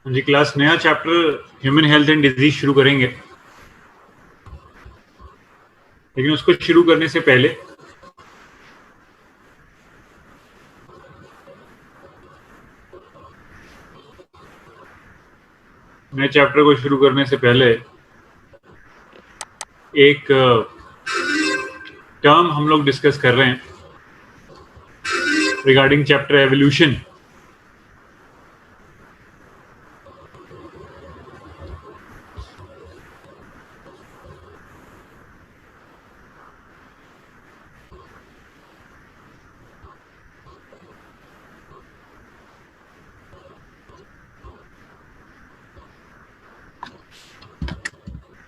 जी class नया chapter human health and disease शुरू करेंगे, लेकिन उसको शुरू करने से पहले नए चैप्टर को शुरू करने से पहले एक टर्म हम लोग डिस्कस कर रहे हैं रिगार्डिंग चैप्टर एवोल्यूशन।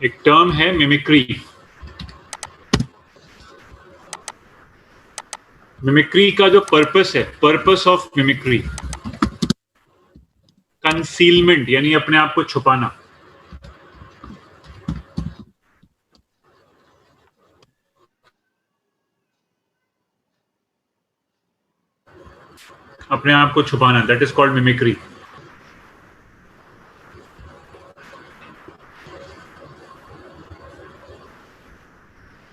एक टर्म है मिमिक्री। मिमिक्री का जो पर्पस है, पर्पस ऑफ मिमिक्री, कंसीलमेंट यानी अपने आप को छुपाना। अपने आप को छुपाना, that is called mimicry.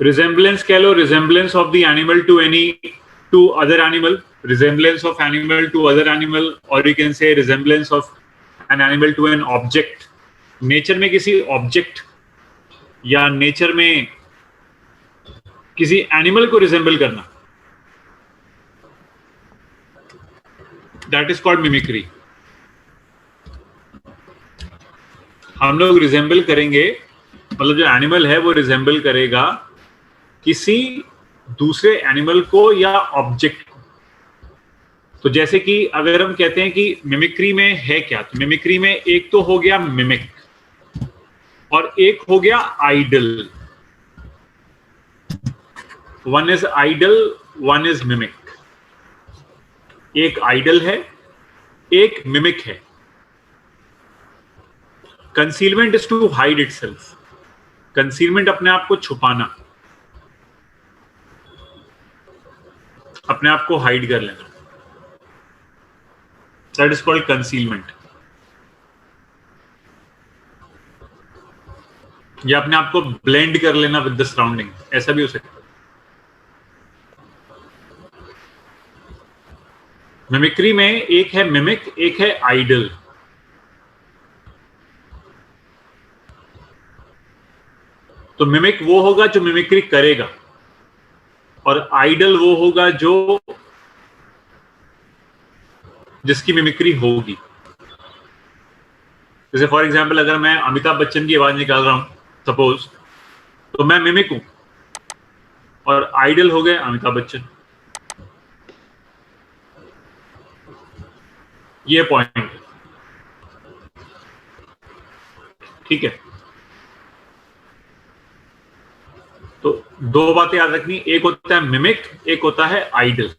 Resemblance कह लो, resemblance of the animal to other animal, resemblance of animal to other animal, or you can say resemblance of an animal to an object। Nature में किसी ऑब्जेक्ट या nature में किसी animal को resemble करना, that is called mimicry. हम लोग resemble करेंगे, मतलब जो एनिमल है वो रिजेंबल करेगा किसी दूसरे एनिमल को या ऑब्जेक्ट को। तो जैसे कि अगर हम कहते हैं कि मिमिक्री में है क्या, तो मिमिक्री में एक तो हो गया मिमिक और एक हो गया idol. One is idol, one is mimic. एक आइडल है, एक मिमिक है। Concealment is to hide itself. Concealment अपने आप को छुपाना, अपने आप को हाइड कर लेना, दैट इज कॉल्ड कंसीलमेंट। या अपने आप को ब्लेंड कर लेना विद द सराउंडिंग, ऐसा भी हो सकता है। मिमिक्री में एक है मिमिक, एक है आइडल। तो मिमिक वो होगा जो मिमिक्री करेगा, और आइडल वो होगा जो जिसकी मिमिक्री होगी। जैसे फॉर एग्जाम्पल अगर मैं अमिताभ बच्चन की आवाज निकाल रहा हूं सपोज, तो मैं मिमिक हूं और आइडल हो गए अमिताभ बच्चन। ये पॉइंट है, ठीक है। तो दो बातें याद रखनी, एक होता है मिमिक, एक होता है आइडल।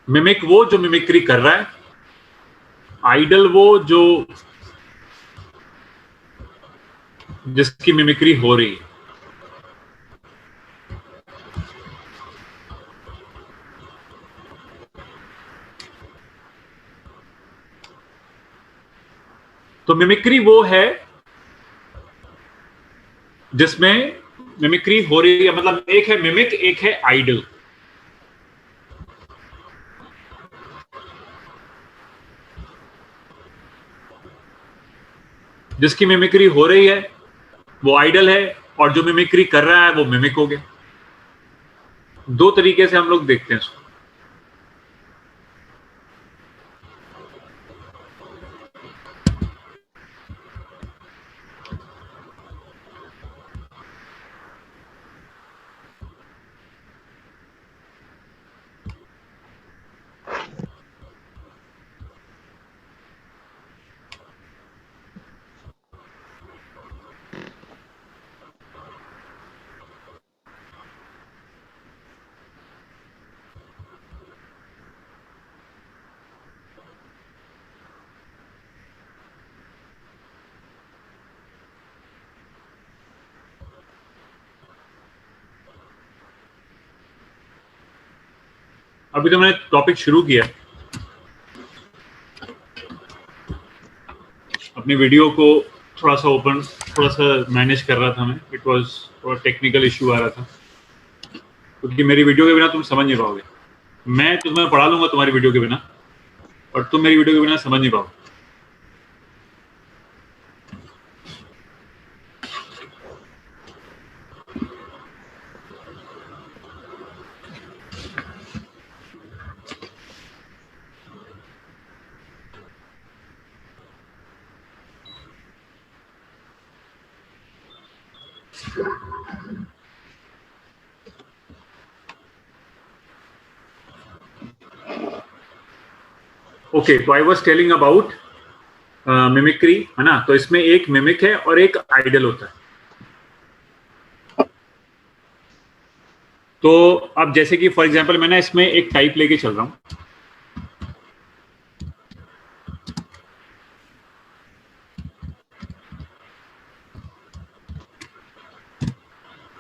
मिमिक वो जो मिमिक्री कर रहा है, आइडल वो जो जिसकी मिमिक्री हो रही है। तो मिमिक्री वो है जिसमें मिमिक्री हो रही है, मतलब एक है मिमिक, एक है आइडल। जिसकी मिमिक्री हो रही है वो आइडल है, और जो मिमिक्री कर रहा है वो मिमिक हो गया। दो तरीके से हम लोग देखते हैं इसको। अभी तो मैंने टॉपिक शुरू किया, अपनी वीडियो को थोड़ा सा मैनेज कर रहा था मैं. इट वाज थोड़ा टेक्निकल इशू आ रहा था, क्योंकि मेरी वीडियो के बिना तुम समझ नहीं पाओगे. मैं तुम्हें पढ़ा लूंगा तुम्हारी वीडियो के बिना, और तुम मेरी वीडियो के बिना समझ नहीं पाओगे. ओके, तो I was telling about mimicry, है ना. तो इसमें एक मिमिक है और एक आइडल होता है. तो अब जैसे कि फॉर एग्जांपल मैं ना इसमें एक टाइप लेके चल रहा हूं.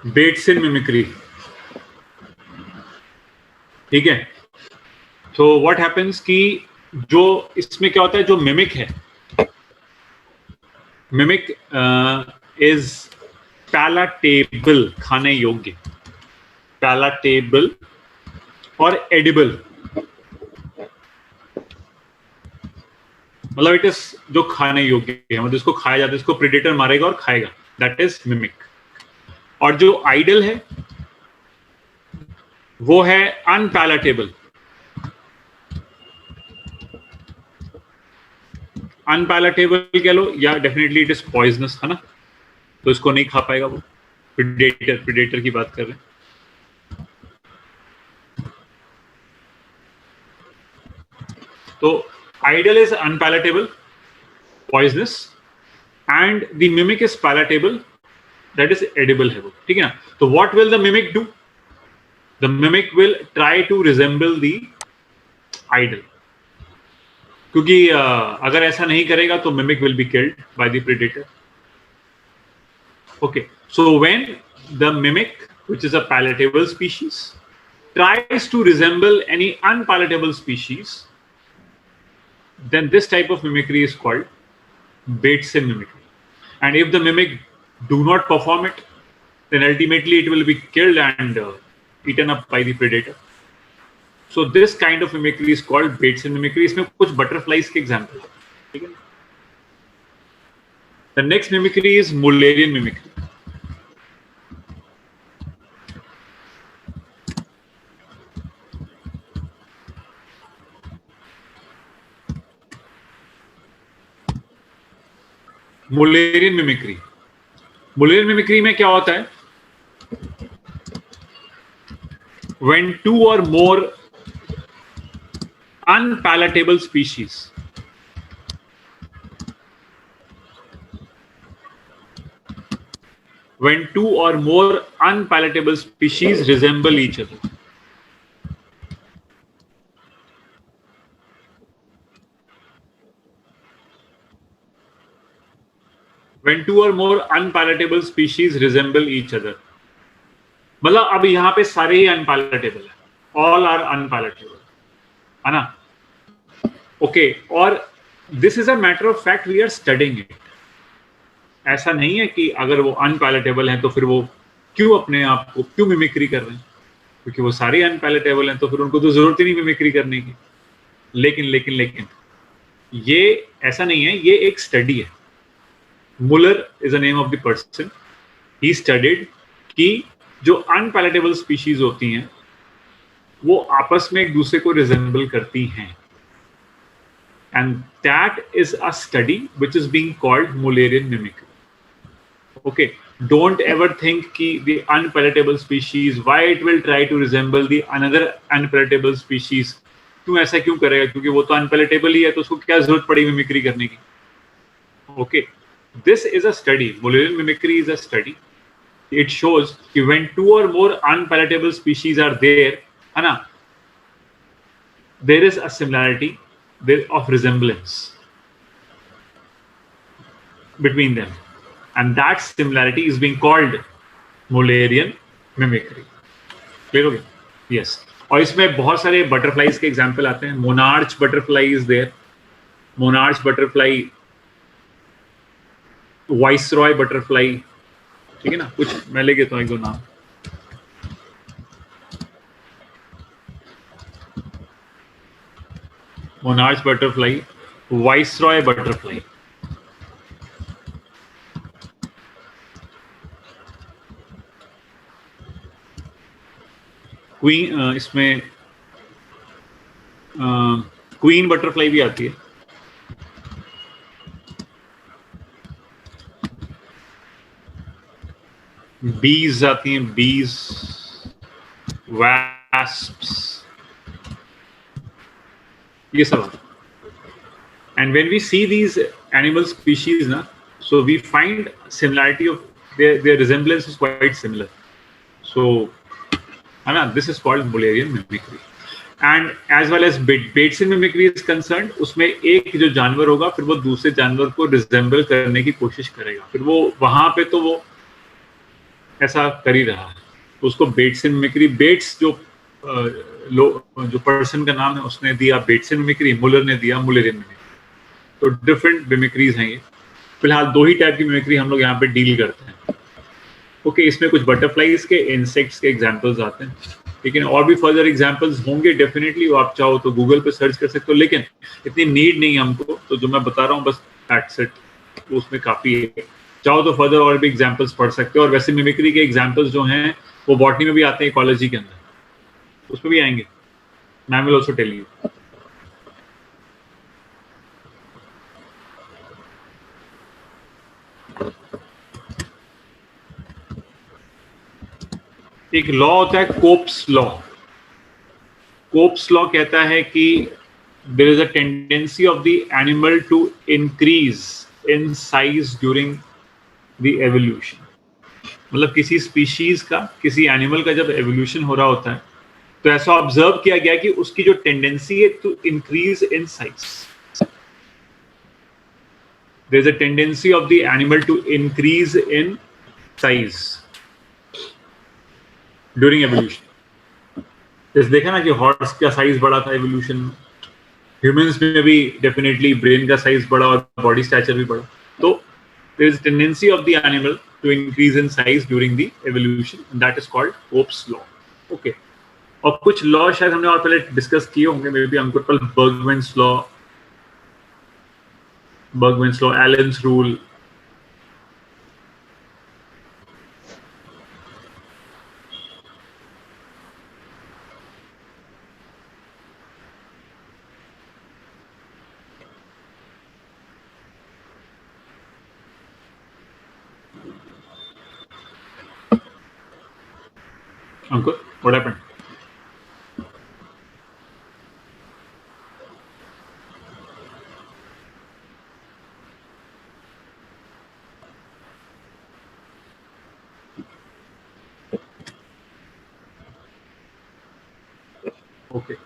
बेट्सन मिमिक्री, ठीक है. तो व्हाट हैपेंस कि जो इसमें क्या होता है, जो मिमिक है, मिमिक इज पैलाटेबल, खाने योग्य, पैलाटेबल और एडिबल. मतलब इट इज जो खाने योग्य है, मतलब इसको खाया जाता है, इसको प्रेडेटर मारेगा और खाएगा, दैट इज मिमिक. और जो आइडल है वो है अनपैलेटेबल. अनपैलेटेबल कह लो, या डेफिनेटली इट इज पॉइजनस, है ना. तो इसको नहीं खा पाएगा वो. प्रेडेटर की बात कर रहे हैं. तो idol is unpalatable, poisonous, and the mimic is palatable, that is edible है वो, ठीक है ना. तो what will the mimic do? The mimic will try to resemble the idol, क्योंकि अगर ऐसा नहीं करेगा तो mimic will be killed by the predator. Okay, so when the mimic, which is a palatable species, tries to resemble any unpalatable species, then this type of mimicry is called Batesian mimicry. And if the mimic do not perform it, then ultimately it will be killed and eaten up by the predator. So this kind of mimicry is called Batesian mimicry. इसमें कुछ butterflies के example हैं, ठीक है. The next mimicry is Mullerian mimicry. Mullerian mimicry. Mullerian mimicry में क्या होता है? When two or more unpalatable species resemble each other. When two or more unpalatable species resemble each other, मतलब अब यहाँ पे सारे ही अनपैलेटेबल है, ऑल आर अनपैलेटेबल, है ना. ओके, और this is a matter of fact, we are studying इट. ऐसा नहीं है कि अगर वो अनपैलेटेबल हैं तो फिर वो क्यों अपने आप को क्यों मिमिक्री कर रहे हैं, क्योंकि वो सारे अनपैलेटेबल हैं तो फिर उनको तो जरूरत ही नहीं मिमिक्री करने की. लेकिन ये ऐसा नहीं है, ये एक स्टडी है. Muller is the name of the person. He studied कि जो अनपैलेटेबल स्पीशीज होती हैं वो आपस में एक दूसरे को रिजेंबल करती हैं, and that is a study which is being called Mullerian mimicry. Okay, don't ever think कि the unpalatable species, why it will try to resemble the another unpalatable species. क्यों ऐसा क्यों करेगा? क्योंकि वो तो unpalatable ही है, तो उसको क्या जरूरत पड़ी मिमिक्री करने की? Okay, this is a study. Mullerian mimicry is a study. It shows कि when two or more unpalatable species are there, है ना, there is a similarity of resemblance between them. And that similarity is being called Mullerian mimicry. Clear हो गया? Yes. और इसमें बहुत सारे butterflies के एग्जाम्पल आते हैं. Monarch butterfly is there. Monarch butterfly viceroy butterfly, ठीक है ना, कुछ मैं ले लेता हूँ एक दो नाम। Monarch butterfly, viceroy butterfly, queen, इसमें क्वीन बटरफ्लाई भी आती है। बीज आती हैं, बीज, wasps, ये सब। And when we see these animal species, na, so we find similarity of their resemblance is quite similar. So, Anna, this is called Mullerian mimicry. And as well as Batesian mimicry is concerned, उसमें एक जो जानवर होगा फिर वो दूसरे जानवर को रिजेंबल करने की कोशिश करेगा, फिर वो वहां पे तो वो ऐसा कर ही रहा है, तो उसको Batesian mimicry, बेट्स जो पर्सन का नाम है उसने दिया Batesian mimicry, मुलर ने दिया Mullerian mimicry। तो डिफरेंट मिमिक्रीज हैं ये। फिलहाल दो ही टाइप की मिमिक्री हम लोग यहाँ पे डील करते हैं। ओके, इसमें कुछ बटरफ्लाईज के, इंसेक्ट्स के एग्जांपल्स आते हैं, लेकिन और भी फर्दर एग्जांपल्स होंगे डेफिनेटली। आप चाहो तो गूगल पे सर्च कर सकते हो, लेकिन इतनी नीड नहीं हमको, तो जो मैं बता रहा हूँ बस दैट्स इट, तो उसमें काफी है। चाहो तो फर्दर और भी एग्जाम्पल्स पढ़ सकते हो। और वैसे मिमिक्री के एग्जाम्पल्स जो हैं वो बॉटनी में भी आते हैं, इकोलॉजी के अंदर, उसमें भी आएंगे। मैं विल ऑल्सो टेल यू। एक लॉ होता है कोप्स लॉ। कोप्स लॉ कहता है कि there is a tendency of the animal to increase in size during the evolution. मतलब किसी स्पीशीज का, किसी एनिमल का जब एवोल्यूशन हो रहा होता है तो ऐसा ऑब्जर्व किया गया कि उसकी जो टेंडेंसी है to increase in size, there is a tendency of the animal to increase in size during evolution. जैसे देखा ना कि हॉर्स का साइज बड़ा था एवोल्यूशन में, ह्यूमंस में भी डेफिनेटली ब्रेन का साइज बड़ा और बॉडी स्ट्रक्चर भी बड़ा। तो there is tendency of the animal to increase in size during the evolution, that is called Cope's law. Okay, और कुछ लॉ शायद हमने और पहले डिस्कस किए होंगे, maybe Ankur, Bergmann's law, Allen's rule. Ankur, what happened? Okay.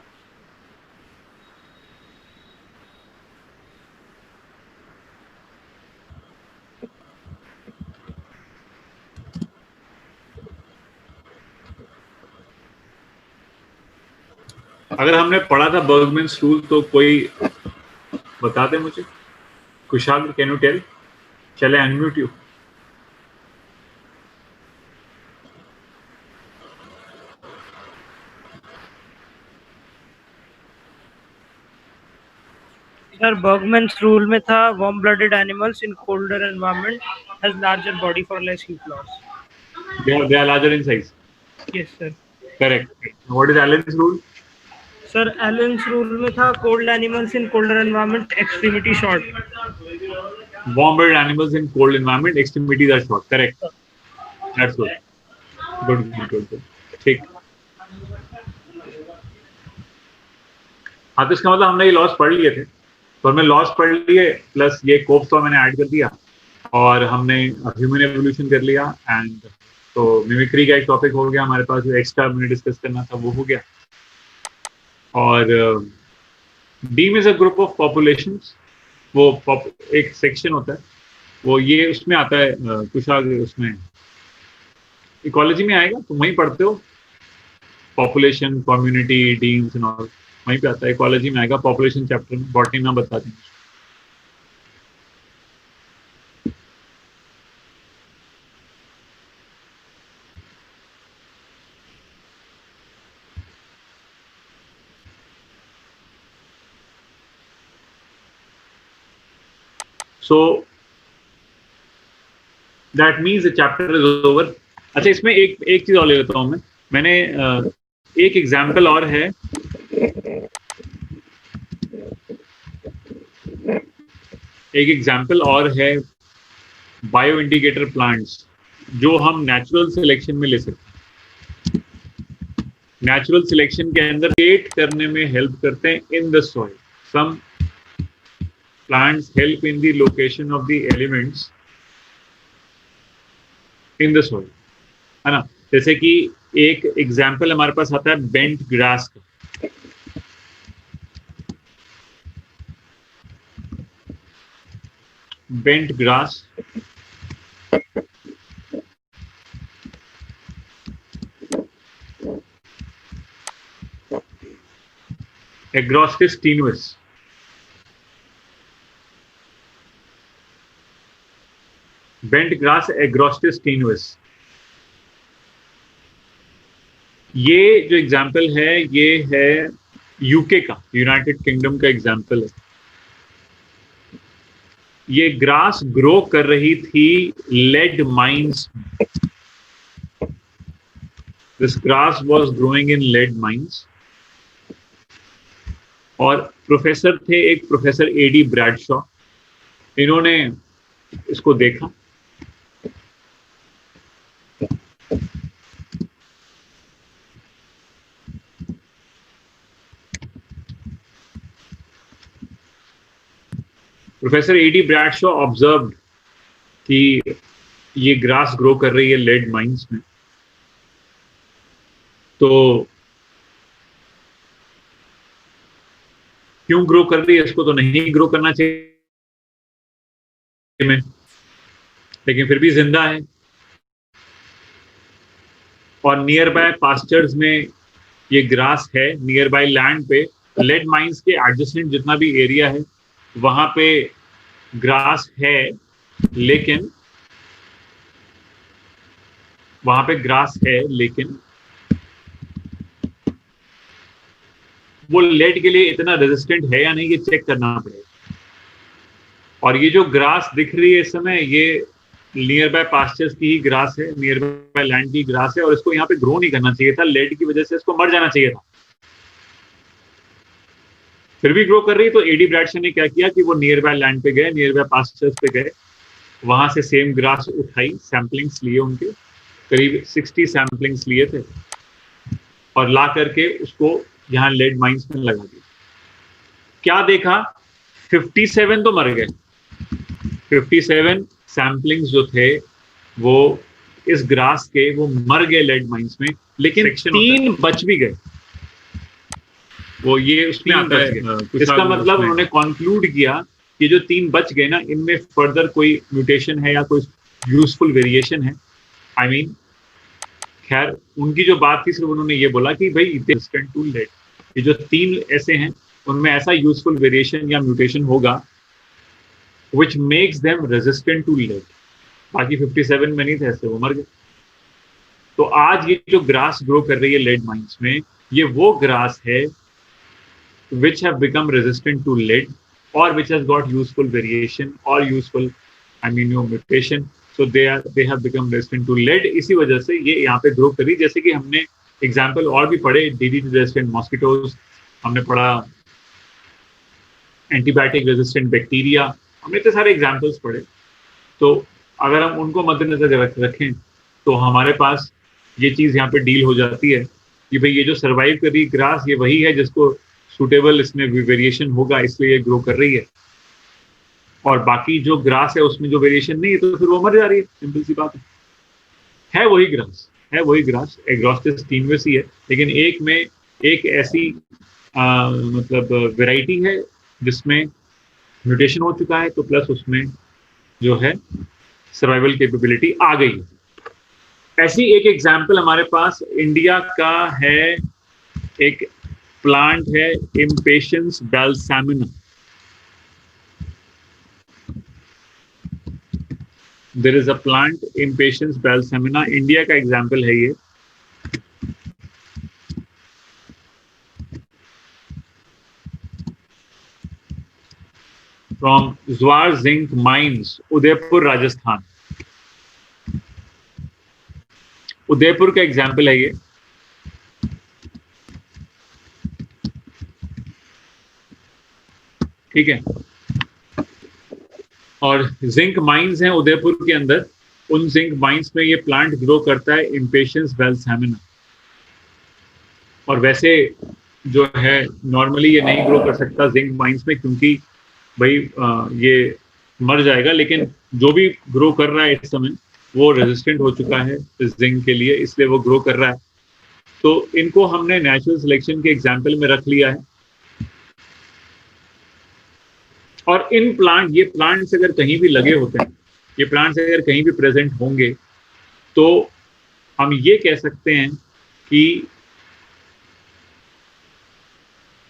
अगर हमने पढ़ा था बर्गमैन्स रूल तो कोई बता दे मुझे। Kushagra, can you tell? Shall I unmute you? Sir Bergmann's rule में था warm blooded animals in colder environment has larger body for less heat loss. They are larger in size. Yes sir. Correct. What is Allen's rule? Sir Allen's rule में था cold animals in colder environment extremity short. Warm-blooded animals in cold environment, extremities are short. Correct. That's good. Good. ठीक। हाँ, तो इसका मतलब हमने ये loss पढ़ लिए थे, तो हमने लॉस पढ़ लिए प्लस ये कोप्स लॉ मैंने ऐड कर दिया और हमने ह्यूमन एवोल्यूशन कर लिया। एंड तो मिमिक्री का एक टॉपिक हो गया हमारे पास, जो एक्स्ट्रा हमने डिस्कस करना था वो हो गया। और deme is a group of populations, वो एक सेक्शन होता है, वो ये उसमें आता है, कुछ आगे उसमें इकोलॉजी में आएगा, तो वहीं पढ़ते हो population, community, deems and all, वहीं पे आता है। इकोलॉजी में आएगा, पॉपुलेशन चैप्टर में, बॉटनी में बता देंगे। So that means the chapter is over. अच्छा, इसमें एक चीज और ले लेता हूँ मैंने एक एग्जाम्पल और है, बायो इंडिकेटर प्लांट्स, जो हम नेचुरल सिलेक्शन में ले सकते हैं। नेचुरल सिलेक्शन के अंदर क्रिएट करने में हेल्प करते हैं in the soil. Some plants help in the location of the elements in the soil, है ना। जैसे कि एक एग्जाम्पल हमारे पास आता है बेंट ग्रास का। बेंट ग्रास एग्रोस्टिस टीनुस, बेंट ग्रास एग्रोस्टिस टीनुस, ये जो एग्जाम्पल है ये है यूके का, यूनाइटेड किंगडम का एग्जाम्पल है। ये ग्रास ग्रो कर रही थी lead mines. This grass was growing in lead mines. और प्रोफेसर थे एक प्रोफेसर एडी ब्रैडशॉ, इन्होंने इसको देखा। प्रोफेसर एडी ब्रैडशॉ ऑब्जर्व्ड कि ये ग्रास ग्रो कर रही है लेड माइंस में, तो क्यों ग्रो कर रही है, इसको तो नहीं ग्रो करना चाहिए में, लेकिन फिर भी जिंदा है। और नियर बाय पास्चर्स में ये ग्रास है, नियर बाय लैंड पे लेड माइंस के एडजेसेंट जितना भी एरिया है वहां पे ग्रास है, लेकिन वहां पे ग्रास है लेकिन वो लेड के लिए इतना रेजिस्टेंट है या नहीं, ये चेक करना पड़ेगा। और ये जो ग्रास दिख रही है इस समय, ये नियर बाय पास्चर्स की ही ग्रास है, नियर बाय लैंड की ग्रास है, और इसको यहाँ पे ग्रो नहीं करना चाहिए था, लेड की वजह से इसको मर जाना चाहिए था। फिर भी ग्रो कर रही है, तो एडी ब्रैडशॉ ने क्या किया कि वो नियर बाय लैंड पे गए, नियर बाय पास्चर्स पे गए, वहां से सेम ग्रास उठाई, सैम्पलिंग्स लिए, उनके करीब 60 सैम्पलिंग्स लिए थे, और ला करके उसको यहाँ लेड माइंस में लगा दिया। क्या देखा, 57 तो मर गए, 57 सैम्पलिंग्स जो थे वो इस ग्रास के वो मर गए लेड माइंस में, लेकिन 3 बच भी गए। वो ये उसमें आता है, इसका मतलब उन्होंने कंक्लूड किया कि जो 3 बच गए ना, इनमें फर्दर कोई म्यूटेशन है या कोई यूजफुल वेरिएशन है। आई मीन खैर उनकी जो बात थी, सिर्फ उन्होंने ये बोला कि भाई रेजिस्टेंट टू लेड, ये जो 3 ऐसे हैं उनमें ऐसा यूजफुल वेरिएशन या म्यूटेशन होगा which makes them resistant to lead। बाकी 57 में नहीं थे ऐसे, वो मर गए। तो आज ये जो ग्रास ग्रो कर रही है लेड माइंस में, ये वो ग्रास है which have become resistant to lead or which has got useful variation or useful mutation, so they have become resistant to lead। इसी वजह से ये यहाँ पे ग्रो करी। जैसे कि हमने एग्जाम्पल और भी पढ़े, DDT रेजिस्टेंट मॉस्किटोज हमने पढ़ा, एंटीबायोटिक रेजिस्टेंट बैक्टीरिया, हमने इतने सारे एग्जाम्पल्स पढ़े। तो अगर हम उनको मद्देनजर रखें तो हमारे पास ये चीज़ यहाँ पे डील हो जाती है कि भाई ये जो सर्वाइव कर रही ग्रास, ये वही है जिसको सूटेबल इसमें वेरिएशन होगा, इसलिए ये ग्रो कर रही है। और बाकी जो ग्रास है उसमें जो वेरिएशन नहीं है तो फिर वो मर जा रही है, सिंपल सी बात है। वही ग्रास एग्रोस्टिस टीनुस ही है, लेकिन एक में एक ऐसी मतलब वेराइटी है जिसमें म्यूटेशन हो चुका है, तो प्लस उसमें जो है सर्वाइवल कैपेबिलिटी आ गई है। ऐसी एक एग्जाम्पल हमारे पास इंडिया का है, एक प्लांट है Impatiens balsamina. There is a plant Impatiens balsamina, India का एग्जाम्पल है ये। from Zwar Zinc Mines, Udaipur Rajasthan. Udaipur का एग्जाम्पल है ये। ठीक है, और जिंक माइंस हैं उदयपुर के अंदर। उन जिंक माइंस में ये प्लांट ग्रो करता है इम्पेशंस वेल्सहैमना। और वैसे जो है नॉर्मली ये नहीं ग्रो कर सकता जिंक माइंस में, क्योंकि भाई ये मर जाएगा। लेकिन जो भी ग्रो कर रहा है इस समय वो रेजिस्टेंट हो चुका है जिंक के लिए, इसलिए वो ग्रो कर रहा है। तो इनको हमने नेचुरल सिलेक्शन के एग्जाम्पल में रख लिया है। और इन प्लांट, ये प्लांट्स अगर कहीं भी लगे होते हैं, ये प्लांट्स अगर कहीं भी प्रेजेंट होंगे, तो हम ये कह सकते हैं कि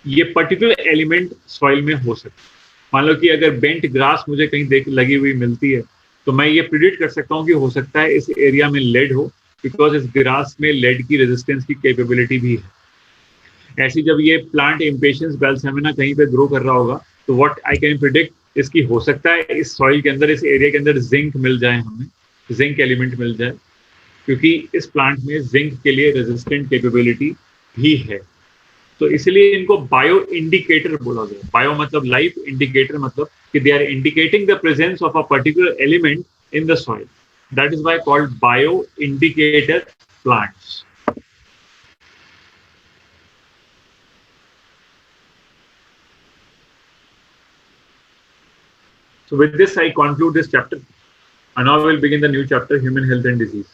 ये पर्टिकुलर एलिमेंट सॉइल में हो सकता है। मान लो कि अगर बेंट ग्रास मुझे कहीं लगी हुई मिलती है, तो मैं ये प्रिडिक्ट कर सकता हूँ कि हो सकता है इस एरिया में लेड हो, बिकॉज इस ग्रास में लेड की रेजिस्टेंस की कैपेबिलिटी भी है। ऐसी जब ये प्लांट इम्पेशंस वेल्सहैमना कहीं पे ग्रो कर रहा होगा, तो व्हाट आई कैन प्रिडिक्ट इसकी हो सकता है इस सॉइल के अंदर, इस एरिया के अंदर जिंक मिल जाए, हमें जिंक एलिमेंट मिल जाए, क्योंकि इस प्लांट में जिंक के लिए रेजिस्टेंट कैपेबिलिटी भी है। तो इसलिए इनको बायो इंडिकेटर बोला गया। बायो मतलब लाइफ, इंडिकेटर मतलब कि they are indicating the presence of a particular element in the soil. That is why called bio indicator plants. So with this, I conclude this chapter, and now we will begin the new chapter, human health and disease.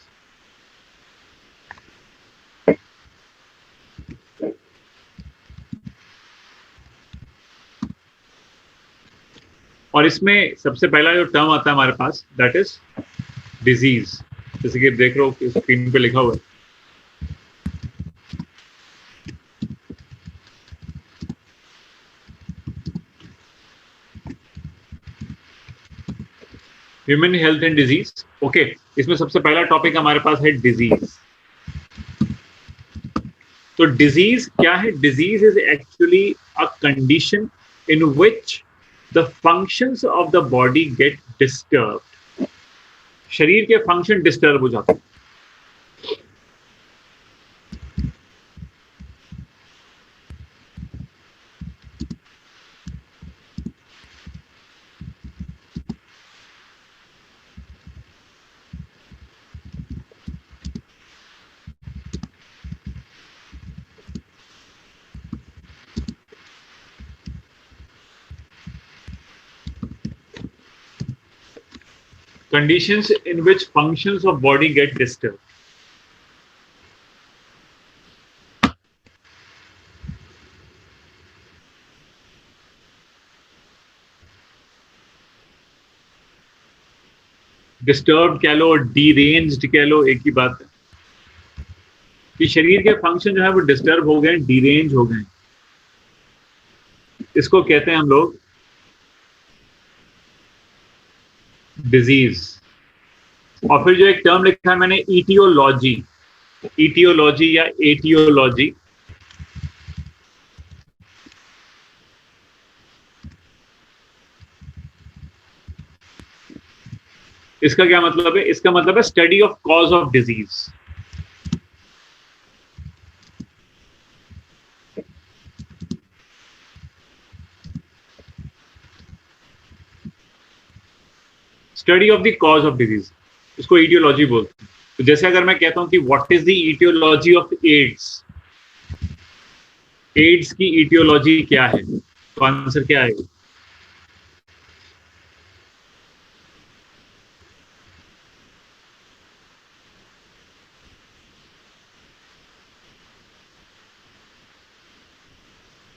और इसमें सबसे पहला जो term आता है हमारे पास, that is disease. जैसे कि देख रहे हो कि स्क्रीन पे लिखा हुआ है, human health and disease. Okay, इसमें सबसे पहला टॉपिक हमारे पास है डिजीज। तो डिजीज क्या है? Disease is actually a condition in which the functions of the body get disturbed. शरीर के फंक्शन डिस्टर्ब हो जाते हैं। Conditions in which functions of body get disturbed. Disturb कह लो, डीरेंज्ड कह लो, एक ही बात है कि शरीर के फंक्शन जो है वो डिस्टर्ब हो गए, डीरेंज हो गए। इसको कहते हैं हम लोग डिजीज। और फिर जो एक टर्म लिखा है मैंने, ईटियोलॉजी, ईटियोलॉजी या एटियोलॉजी। इसका क्या मतलब है? इसका मतलब है study of cause of disease. Study of the cause of disease, इसको ईटियोलॉजी बोलते हैं। तो जैसे अगर मैं कहता हूं कि what is the aetiology of AIDS, AIDS की ईटियोलॉजी क्या है, तो आंसर क्या आएगा?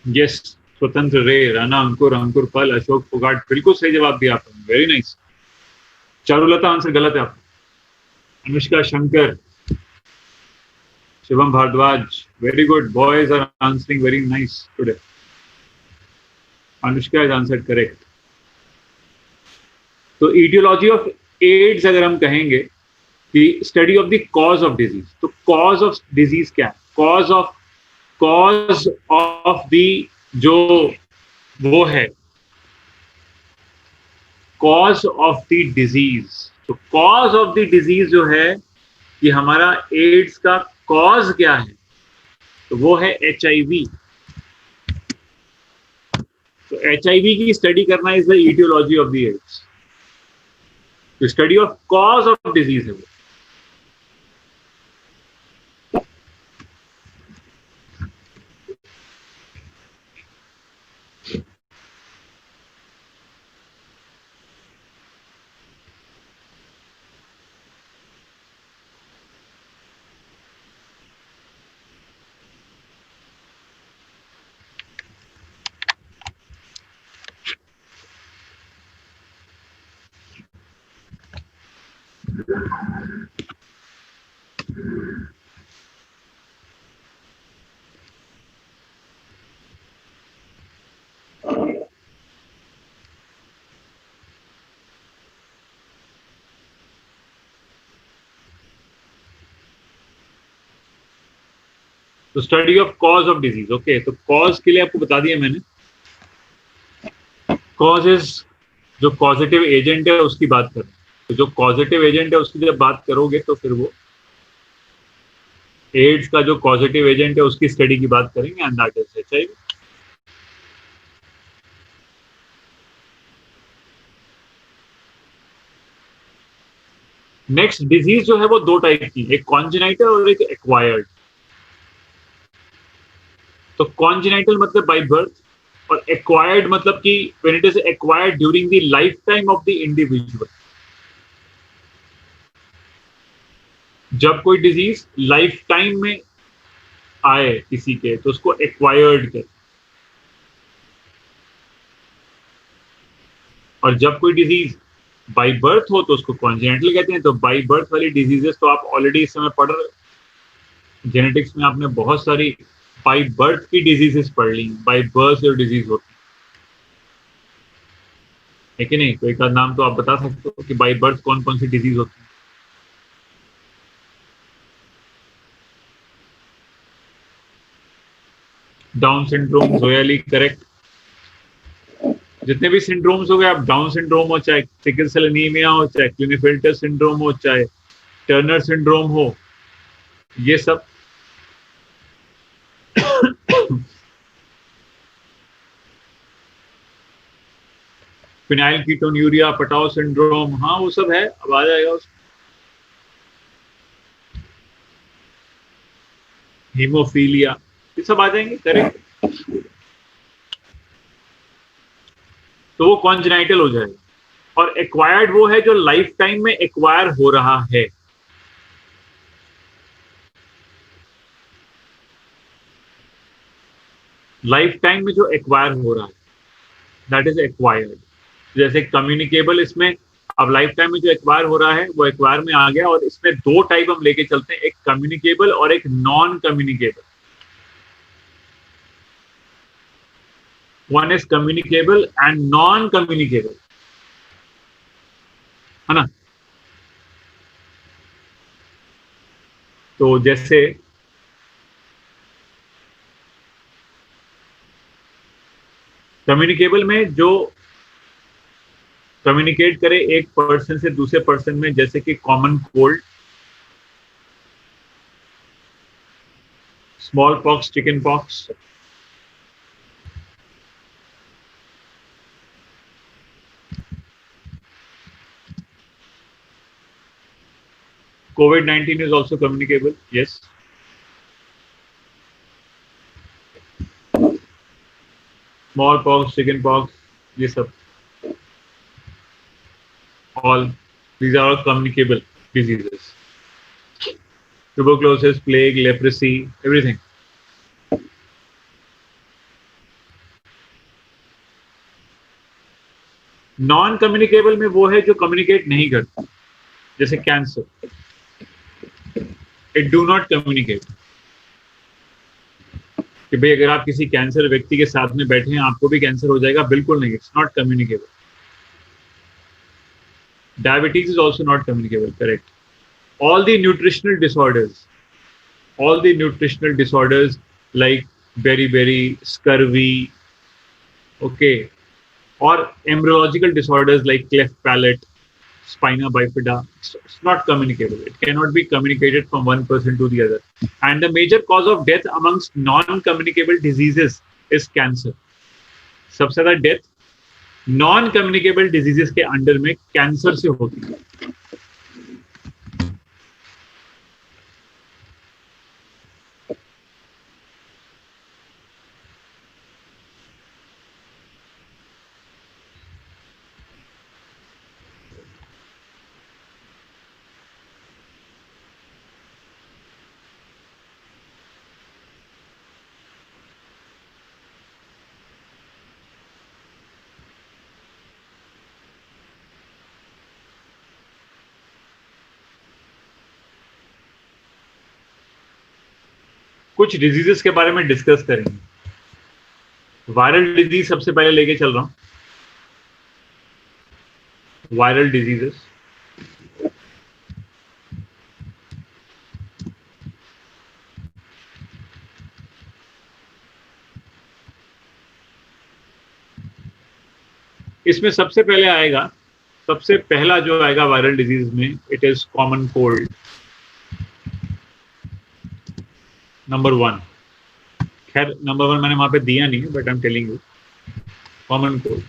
यस, स्वतंत्र रे, राणा अंकुर, अंकुर पल, अशोक फोगाट, बिल्कुल सही जवाब दिया आपने, वेरी नाइस। चारुलता आंसर गलत है आपका। Anushka Shankar, Shivam Bhardwaj, very good, boys are answering very nice today. Anushka is answered correct. तो ईटियोलॉजी ऑफ एड्स अगर हम कहेंगे कि study of the cause of disease, तो कॉज ऑफ डिजीज क्या है? कॉज ऑफ द जो वो है कॉज ऑफ द डिजीज। तो कॉज ऑफ द डिजीज जो है कि हमारा एड्स का कॉज क्या है, तो वो है HIV। तो HIV की स्टडी करना is the aetiology of the AIDS. तो study of cause of disease है वो। तो study of cause of disease. Okay, तो कॉज के लिए आपको बता दिया मैंने। कॉज इज जो पॉजिटिव एजेंट है उसकी बात करें। तो जो पॉजिटिव एजेंट है उसकी जब बात करोगे तो फिर वो एड्स का जो पॉजिटिव एजेंट है उसकी स्टडी की बात करेंगे, and that is HIV। Next disease जो है वो दो टाइप की, एक कॉन्जेनाइटल और एक एक्वायर्ड। तो कॉन्जेनाइटल मतलब बाय बर्थ, और एक्वायर्ड मतलब कि when it is acquired during the life time of the individual. जब कोई डिजीज लाइफ टाइम में आए किसी के तो उसको एक्वायर्ड कहते हैं, और जब कोई डिजीज बाय बर्थ हो तो उसको कॉन्जेनिटल कहते हैं। तो बाय बर्थ वाली डिजीजेस तो आप ऑलरेडी इस समय पढ़ रहे। जेनेटिक्स में आपने बहुत सारी बाय बर्थ की डिजीजेस पढ़ ली, बाय बर्थ जो डिजीज होती है कि नहीं। तो एक आध नाम तो आप बता सकते हो कि बाय बर्थ कौन कौन सी डिजीज होती है। डाउन सिंड्रोम, जोयाली, करेक्ट। जितने भी सिंड्रोम्स हो गए, आप डाउन सिंड्रोम हो, चाहे सिकल सेल एनीमिया हो, चाहे क्लिनेफेल्टर सिंड्रोम हो, चाहे टर्नर सिंड्रोम हो, ये सब फिनाइल कीटोन्यूरिया, पटाओ सिंड्रोम, हाँ वो सब है, अब आ जाएगा उसमें। हीमोफीलिया, ये सब आ जाएंगे, करेक्ट। तो वो कॉन्जेनाइटल हो जाएगा। और एक्वायर्ड वो है जो लाइफ टाइम में एक्वायर हो रहा है। लाइफ टाइम में जो एक्वायर हो रहा है दैट इज एक्वायर्ड। जैसे कम्युनिकेबल, इसमें अब लाइफ टाइम में जो एक्वायर हो रहा है वो एक्वायर में आ गया। और इसमें दो टाइप हम लेके चलते हैं, एक कम्युनिकेबल और एक non communicable. One is communicable and non communicable, है ना। तो जैसे कम्युनिकेबल में जो कम्युनिकेट करे एक पर्सन से दूसरे पर्सन में, जैसे कि common cold, small pox, chicken pox, COVID-19 is also communicable, yes. Small pox, chicken pox, ये सब, all these are all communicable diseases. Tuberculosis, plague, leprosy, everything. Non communicable में वो है जो कम्युनिकेट नहीं करता, जैसे cancer, it do not communicate. कि भाई अगर आप किसी कैंसर व्यक्ति के साथ में बैठे हैं आपको भी कैंसर हो जाएगा, बिल्कुल नहीं, it's not communicable. Diabetes is also not communicable, correct. all the nutritional disorders like beriberi, scurvy, okay, or embryological disorders like cleft palate, spina bifida. It's not communicable. It cannot be communicated from one person to the other. And the major cause of death amongst non-communicable diseases is cancer. सबसे ज़्यादा death non communicable diseases के under में cancer से होती है. कुछ diseases के बारे में डिस्कस करेंगे. वायरल डिजीज सबसे पहले लेके चल रहा हूं. वायरल डिजीजेस, इसमें सबसे पहले आएगा, सबसे पहला जो आएगा वायरल डिजीज में, it is common cold. Number 1. खैर नंबर 1 मैंने वहां पे दिया नहीं है, but I am telling you. Common cold.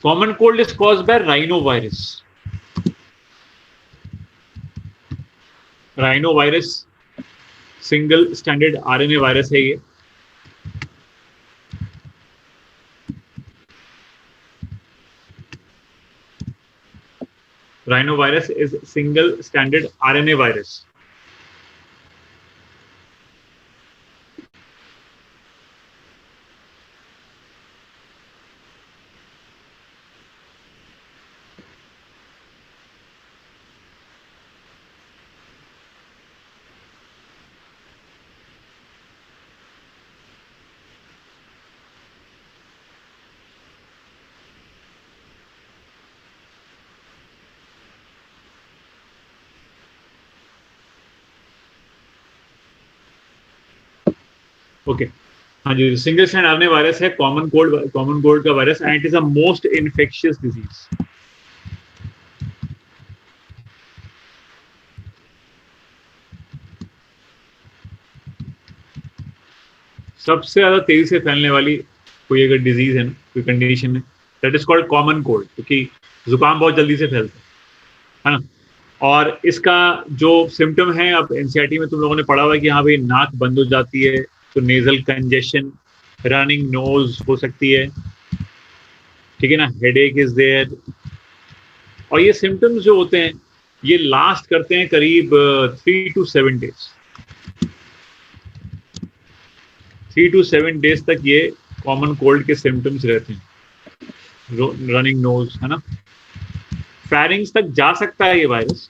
Common cold is caused bye rhino virus. Rhino virus single standard RNA virus है ये. Rhinovirus is single stranded RNA virus. Okay, हाँ जी, सिंगल स्ट्रैंड आरएनए वायरस है common cold का virus, and it is a most infectious disease. सबसे ज्यादा तेजी से फैलने वाली कोई अगर डिजीज है ना, कोई कंडीशन है, that is called common cold, क्योंकि जुकाम बहुत जल्दी से फैलता है ना. और इसका जो सिम्टम है, अब एनसीईआरटी में तुम लोगों ने पढ़ा हुआ है कि हाँ भाई नाक बंद हो जाती है, तो नेजल कंजेशन, रनिंग नोज हो सकती है, ठीक है ना, हेडेक इज देयर. और ये सिम्टम्स जो होते हैं ये लास्ट करते हैं करीब 3 to 7 days. 3 to 7 days तक ये कॉमन कोल्ड के सिम्टम्स रहते हैं. रनिंग नोज, है ना. फेरिंग्स तक जा सकता है ये वायरस,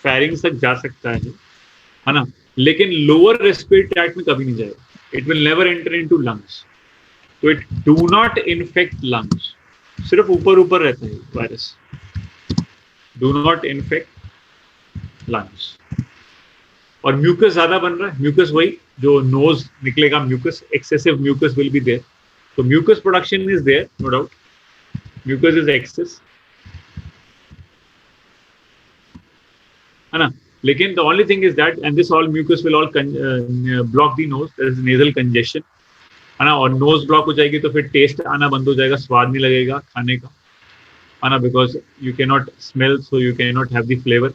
फेरिंग्स तक जा सकता है ना, लेकिन लोअर रेस्पिरेटरी ट्रैक्ट में कभी नहीं जाएगा. It will never enter into lungs. तो it do not infect lungs. सिर्फ ऊपर ऊपर रहता है virus. Do not infect lungs. और म्यूकस ज्यादा बन रहा है. म्यूकस वही जो नोज निकलेगा, mucus, excessive mucus will be there. तो mucus production is there, no doubt. Mucus is excess, है ना. लेकिन the only thing is that, and this all mucus will all block the nose, there is nasal congestion, है ना. और nose block हो जाएगी तो फिर taste आना बंद हो जाएगा, स्वाद नहीं लगेगा खाने का, है ना, because you cannot smell, so you cannot have the flavor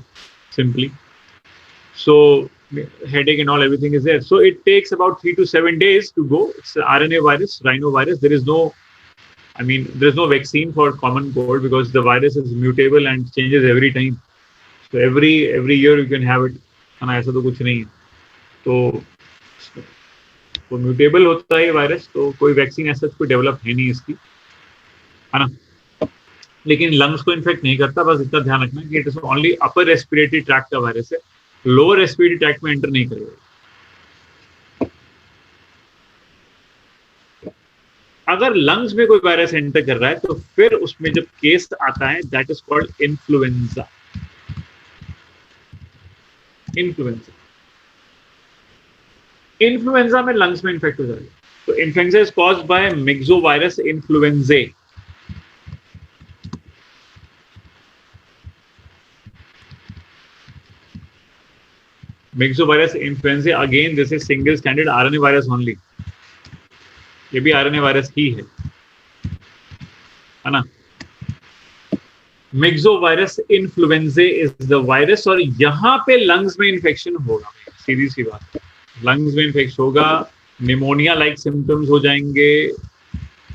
simply. So headache and all, everything is there. So it takes about 3 to 7 days to go. It's RNA virus, rhinovirus. There is no, I mean, there is no vaccine for common cold because the virus is mutable and changes every time. So every year you can have it, है ना. ऐसा तो कुछ नहीं है. तो mutable होता है ये वायरस, तो कोई वैक्सीन ऐसा कोई डेवलप है नहीं इसकी, है ना. लेकिन लंग्स को इन्फेक्ट नहीं करता. बस इतना ध्यान रखना कि it is only upper respiratory tract का वायरस है, लोअर रेस्पिरेटरी ट्रैक्ट में एंटर नहीं करेगा. अगर लंग्स में कोई वायरस एंटर कर रहा है तो फिर उसमें जब केस आता है, that is called influenza. Influenza influenza में लंग्स में इन्फेक्ट हो जाएगा. तो influenza is caused by myxovirus influenzae. Myxovirus influenzae, again this is single stranded RNA virus only. ये भी RNA वायरस ही है ना. Myxovirus influenzae is the virus और यहाँ पे लंग्स में इन्फेक्शन होगा. सीधी सी बात, लंग्स में इन्फेक्शन होगा, निमोनिया लाइक सिम्टम्स हो जाएंगे.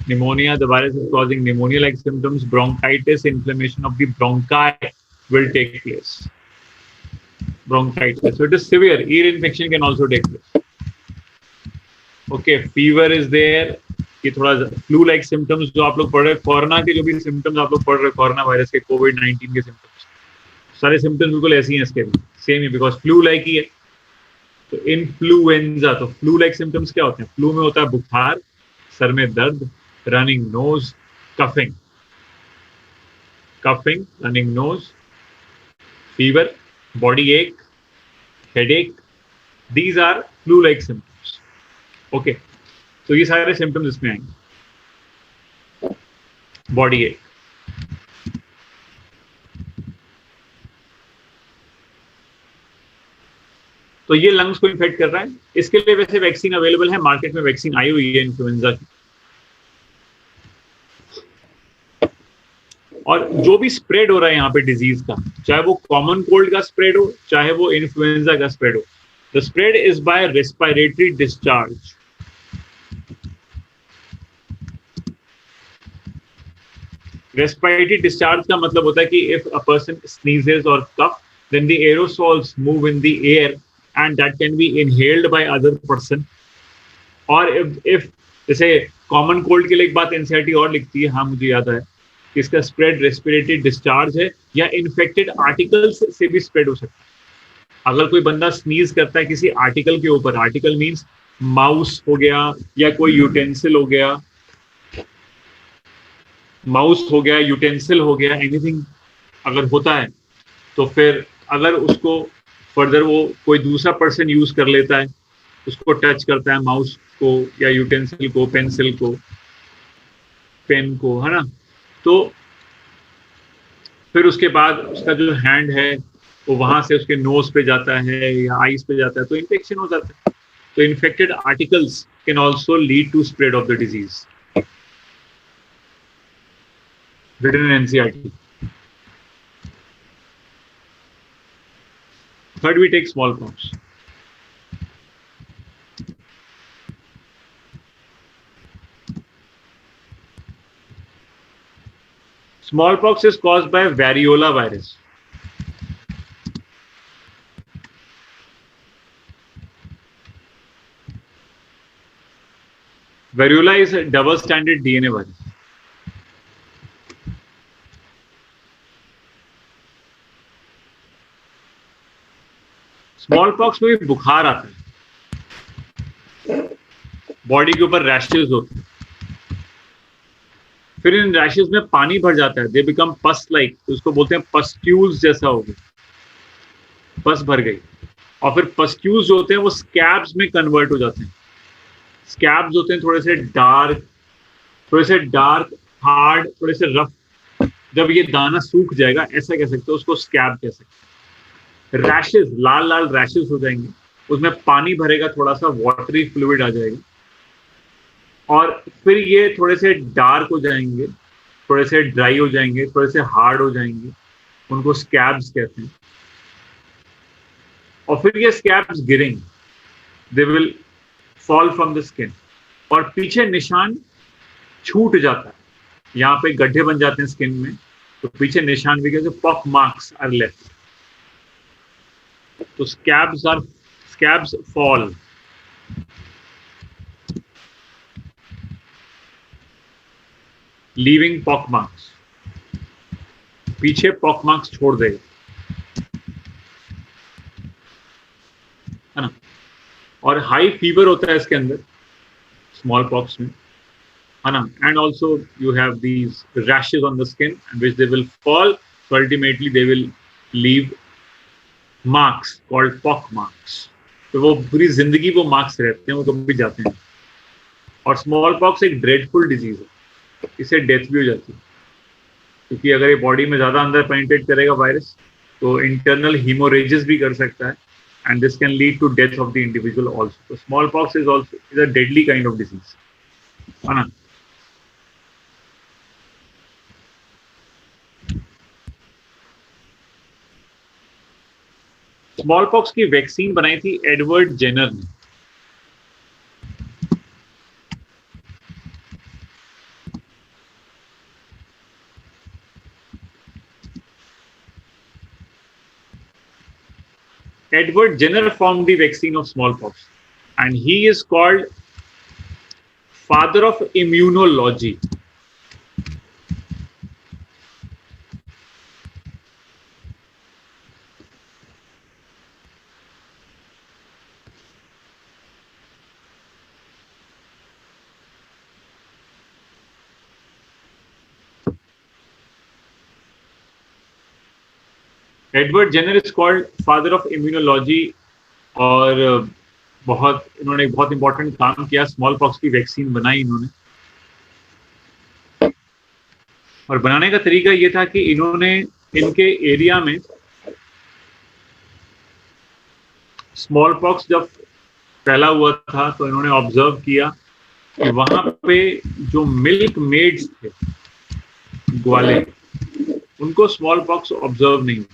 Pneumonia, the virus is causing pneumonia like symptoms. Bronchitis, inflammation of the bronchi will take place. Bronchitis, so it is severe. Ear infection can also take place. Okay, fever is there. ये थोड़ा flu like symptoms जो आप लोग पढ़ रहे हैं, corona के जो भी सिम्टम्स आप लोग पढ़ रहे हैं, कोरोना वायरस के, कोविड-19 के सिम्टम्स, सारे सिम्टम्स बिल्कुल ऐसे ही हैं इसके भी, same he, because flu like he है. तो इन्फ्लुएंजा, तो फ्लू लाइक सिम्टम्स क्या होते हैं? फ्लू में होता है बुखार, सर में दर्द, running nose, coughing, running nose, fever, body ache, headache, these are flu-like symptoms. Okay, so ये सारे symptoms इसमें आएंगे. Body ache. तो ये लंग्स को इन्फेक्ट कर रहा है. इसके लिए वैसे वैक्सीन अवेलेबल है, मार्केट में वैक्सीन आई हुई है इन्फ्लुएंजा की. और जो भी स्प्रेड हो रहा है यहाँ पे डिजीज का, चाहे वो कॉमन कोल्ड का स्प्रेड हो, चाहे वो इन्फ्लुएंजा का स्प्रेड हो, the spread is by respiratory discharge. Respiratory discharge का मतलब होता है कि इफ अ पर्सन स्नीजेस और cough, then the aerosols move in the air and that can be inhaled by other person. और इफ जैसे कॉमन कोल्ड के लिए एक बात एनसीईआरटी और लिखती है, हाँ मुझे याद है, इसका स्प्रेड रेस्पिरेटरी डिस्चार्ज है या इन्फेक्टेड आर्टिकल्स से भी स्प्रेड हो सकता है. अगर कोई बंदा स्नीज करता है किसी आर्टिकल के ऊपर, आर्टिकल मींस माउस हो गया या कोई यूटेंसिल हो गया, माउस हो गया, यूटेंसिल हो गया, एनीथिंग अगर होता है, तो फिर अगर उसको फर्दर वो कोई दूसरा पर्सन यूज कर लेता है, उसको टच करता है माउस को या यूटेंसिल को, पेंसिल को, पेन को, है ना, तो फिर उसके बाद उसका जो हैंड है वो वहां से उसके नोज पे जाता है या आईज पे जाता है, तो इन्फेक्शन हो जाता है. तो infected articles can also lead to spread of the disease. written in NCERT. Third, we take smallpox. Smallpox is caused by variola virus. Variola is a double-stranded DNA virus. Smallpox में भी बुखार आता है, body के ऊपर rashes होते हैं, फिर इन रैशेस में पानी भर जाता है, दे बिकम पस लाइक, तो उसको बोलते हैं पस्ट्यूल्स जैसा हो गया, पस भर गई. और फिर पस्ट्यूल्स जो होते हैं वो स्कैब्स में कन्वर्ट हो जाते हैं. स्कैब्स होते हैं थोड़े से डार्क, हार्ड, थोड़े से रफ. जब ये दाना सूख जाएगा, ऐसा कह सकते हो, उसको स्कैब कह सकते हैं. रैशेस, लाल लाल रैशेस हो जाएंगे, उसमें पानी भरेगा, थोड़ा सा वाटरी फ्लूइड आ जाएगा, और फिर ये थोड़े से डार्क हो जाएंगे, थोड़े से ड्राई हो जाएंगे, थोड़े से हार्ड हो जाएंगे, उनको स्कैब्स कहते हैं. और फिर ये स्कैब्स गिरेंगे, they will fall from the skin, और पीछे निशान छूट जाता है, यहाँ पे गड्ढे बन जाते हैं स्किन में, तो पीछे निशान भी कहते हैं, पॉक मार्क्स आर लेफ्ट. तो scabs fall. Leaving pock marks. पीछे pock marks छोड़ देगा, है ना. और हाई फीवर होता है इसके अंदर, स्मॉल पॉक्स में, है ना. And also you have these rashes on the skin which they will fall, so ultimately they will leave marks called pock marks. तो वो पूरी जिंदगी वो मार्क्स रहते हैं, वो कभी जाते हैं। और स्मॉल पॉक्स एक ड्रेडफुल डिजीज है, इससे डेथ भी हो जाती है, क्योंकि अगर ये बॉडी में ज्यादा अंदर पेनिट्रेट करेगा वायरस तो इंटरनल हीमोरेजेस भी कर सकता है, and this can lead to death of the individual also. तो small pox is also is a deadly kind of disease, है ना। स्मॉल पॉक्स की वैक्सीन बनाई थी एडवर्ड जेनर ने। Edward Jenner formed the vaccine of smallpox, and he is called father of immunology. Edward Jenner is called father of immunology, और इन्होंने बहुत important काम किया, स्मॉल पॉक्स की वैक्सीन बनाई इन्होंने। और बनाने का तरीका ये था कि इन्होंने इनके एरिया में स्मॉल पॉक्स जब फैला हुआ था तो इन्होंने ऑब्जर्व किया कि वहां पे जो मिल्क मेड्स थे, ग्वाले, उनको स्मॉल पॉक्स ऑब्जर्व नहीं हुआ।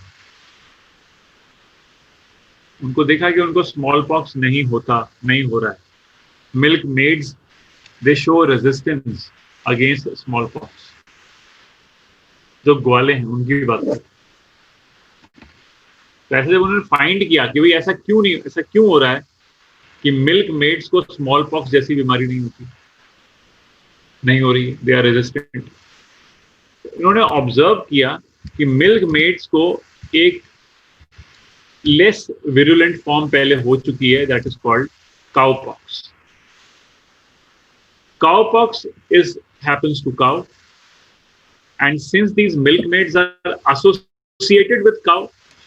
उनको देखा कि उनको स्मॉल पॉक्स नहीं हो रहा है। Milk maids they show resistance against smallpox. जो ग्वाले हैं उनकी बात करें तो ऐसे जब उन्होंने फाइंड किया कि भाई ऐसा क्यों हो रहा है कि मिल्क मेड्स को स्मॉल पॉक्स जैसी बीमारी नहीं हो रही, दे आर रेजिस्टेंट। इन्होंने ऑब्जर्व किया कि मिल्क मेड्स को एक लेस विरुलेंट फॉर्म पहले हो चुकी है, that is called cowpox. Cowpox happens to cow, and since these milkmaids are associated with cow,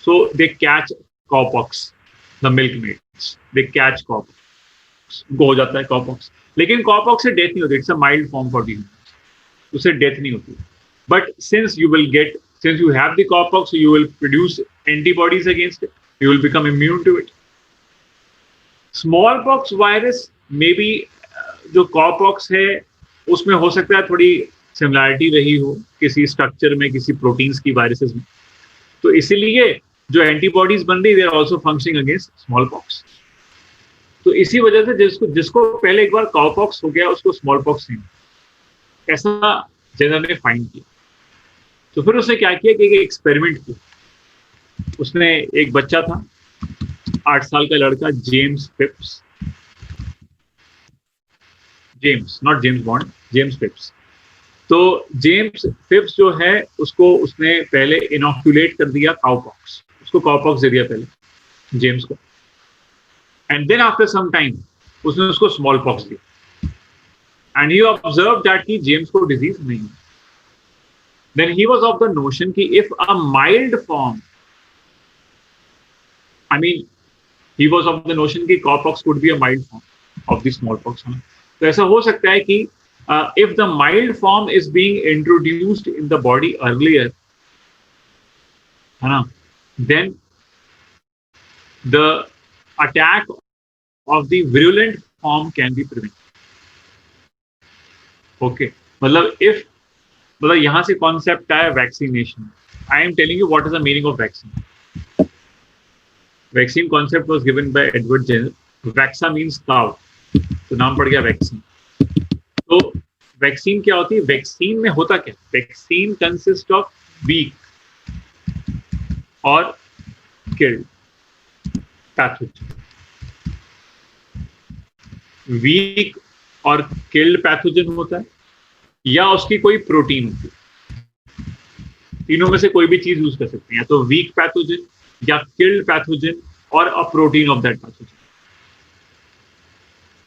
so they catch cowpox. The milkmaids, they catch cowpox. हो जाता है cowpox, लेकिन cowpox से डेथ नहीं होती, it's a mild form for the, उससे death नहीं होती। But since you have the cowpox, you will produce antibodies against it, you will become immune to it. Smallpox virus maybe जो कॉपॉक्स है उसमें हो सकता है थोड़ी सिमिलैरिटी रही हो किसी स्ट्रक्चर में, किसी प्रोटीन्स की वायरसेस में, तो इसीलिए जो एंटीबॉडीज बन रही, they are also functioning against small pox. तो इसी वजह से जिसको पहले एक बार कॉपॉक्स हो गया उसको स्मॉल पॉक्स नहीं, ऐसा जेनर ने फाइंड किया। तो फिर उसने क्या किया कि एक एक्सपेरिमेंट किया। उसने एक बच्चा था 8 साल का लड़का, James Phipps, not James bond, James Phipps. तो जेम्स फिप्स जो है उसको उसने पहले इनॉक्यूलेट कर दिया काउपॉक्स, उसको काउपॉक्स दे दिया पहले जेम्स को, and then after some time उसने उसको स्मॉल पॉक्स दिया, एंड ही ऑब्जर्व दैट कि जेम्स को डिजीज नहीं है। Then he was of the notion कि if a mild form, I mean he was of the notion कि cowpox could be a mild form of the small pox. तो ऐसा हो सकता है कि if the mild form is being introduced in the body earlier, then the attack of the virulent form can be prevented. Okay, मतलब यहाँ से concept आया vaccination. I am telling you what is the meaning of vaccine. Vaccine concept was given by Edward Jenner. Vaxa means cow, तो नाम पड़ गया vaccine. तो vaccine क्या होती है? वैक्सीन में होता क्या? वैक्सीन कंसिस्ट ऑफ वीक और किल्ड पैथोजन। वीक और किल्ड पैथोजन होता है या उसकी कोई प्रोटीन होती है, तीनों में से कोई भी चीज यूज कर सकते हैं, या तो वीक पैथोजन या किल्ड पैथोजन और a protein of that pathogen.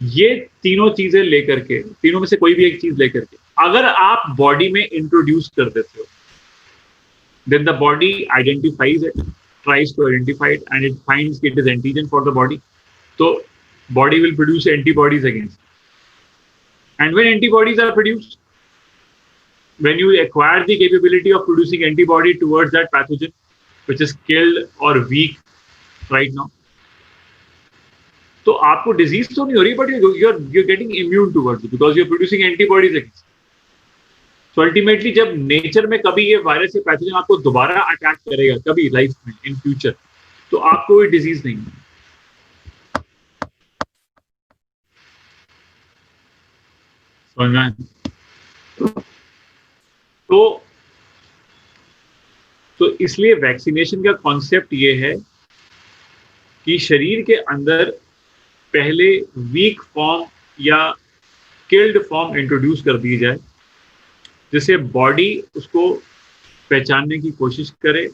ये तीनों चीजें लेकर के, तीनों में से कोई भी एक चीज लेकर के अगर आप बॉडी में इंट्रोड्यूस कर देते हो, then the body identifies it, tries to identify it, and it finds it is antigen for the body, तो body will produce antibodies against. And when antibodies are produced, when you acquire the capability of producing antibody towards that pathogen, which is killed or weak right now, तो आपको disease तो नहीं हो रही, but you're getting immune towards it because you're producing antibodies against. So ultimately जब nature में कभी ये वायरस या पैथोजन आपको दोबारा अटैक करेगा कभी लाइफ में इन फ्यूचर, तो आपको कोई डिजीज नहीं है. समझ में आया? तो इसलिए वैक्सीनेशन का कॉन्सेप्ट ये है कि शरीर के अंदर पहले वीक फॉर्म या किल्ड फॉर्म इंट्रोड्यूस कर दी जाए, जिससे बॉडी उसको पहचानने की कोशिश करे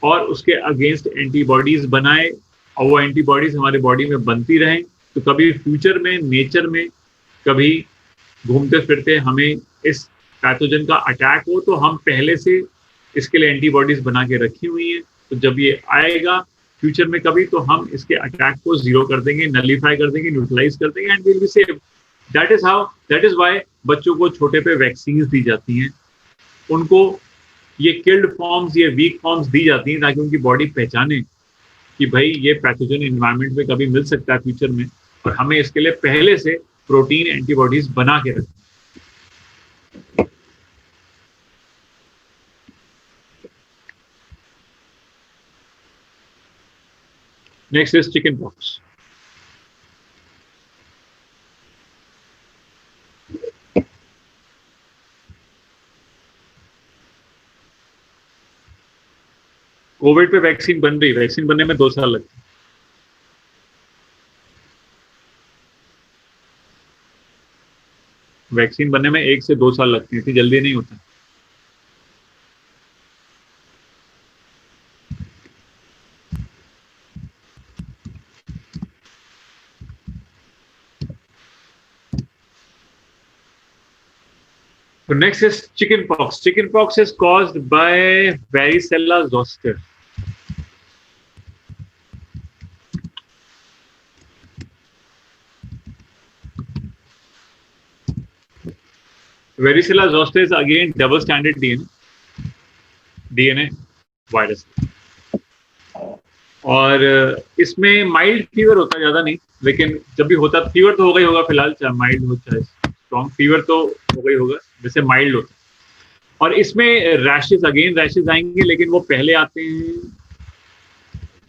और उसके अगेंस्ट एंटीबॉडीज बनाए, और वो एंटीबॉडीज हमारे बॉडी में बनती रहें. तो कभी फ्यूचर में नेचर में कभी घूमते फिरते हमें इस पैथोजन का अटैक हो, तो हम पहले से इसके लिए एंटीबॉडीज बना के रखी हुई हैं. तो जब ये आएगा फ्यूचर में कभी, तो हम इसके अटैक को जीरो कर देंगे, नलीफाई कर देंगे, न्यूट्रलाइज कर देंगे, and will be safe. That is why बच्चों को छोटे पे वैक्सीन दी जाती हैं. उनको ये किल्ड फॉर्म्स, ये वीक फॉर्म्स दी जाती हैं ताकि उनकी बॉडी पहचाने कि भाई ये पैथोजन एनवायरनमेंट में कभी मिल सकता है फ्यूचर में, और हमें इसके लिए पहले से प्रोटीन एंटीबॉडीज बना के रखें. Next is chicken pox. Covid पे वैक्सीन बन रही, वैक्सीन बनने में 2 साल लगते हैं. वैक्सीन बनने में 1 से 2 साल लगती है, इतनी जल्दी नहीं होता. So next is chicken pox. Chicken pox is caused by varicella zoster. Varicella zoster is again double stranded DNA virus, और इसमें माइल्ड फीवर होता है, ज्यादा नहीं, लेकिन जब भी होता फीवर तो हो गई होगा फिलहाल, चाहे माइल्ड हो चाहे स्ट्रॉन्ग, फीवर तो हो गई होगा, जैसे माइल्ड होता है. और इसमें रैशेस आएंगे, लेकिन वो पहले आते हैं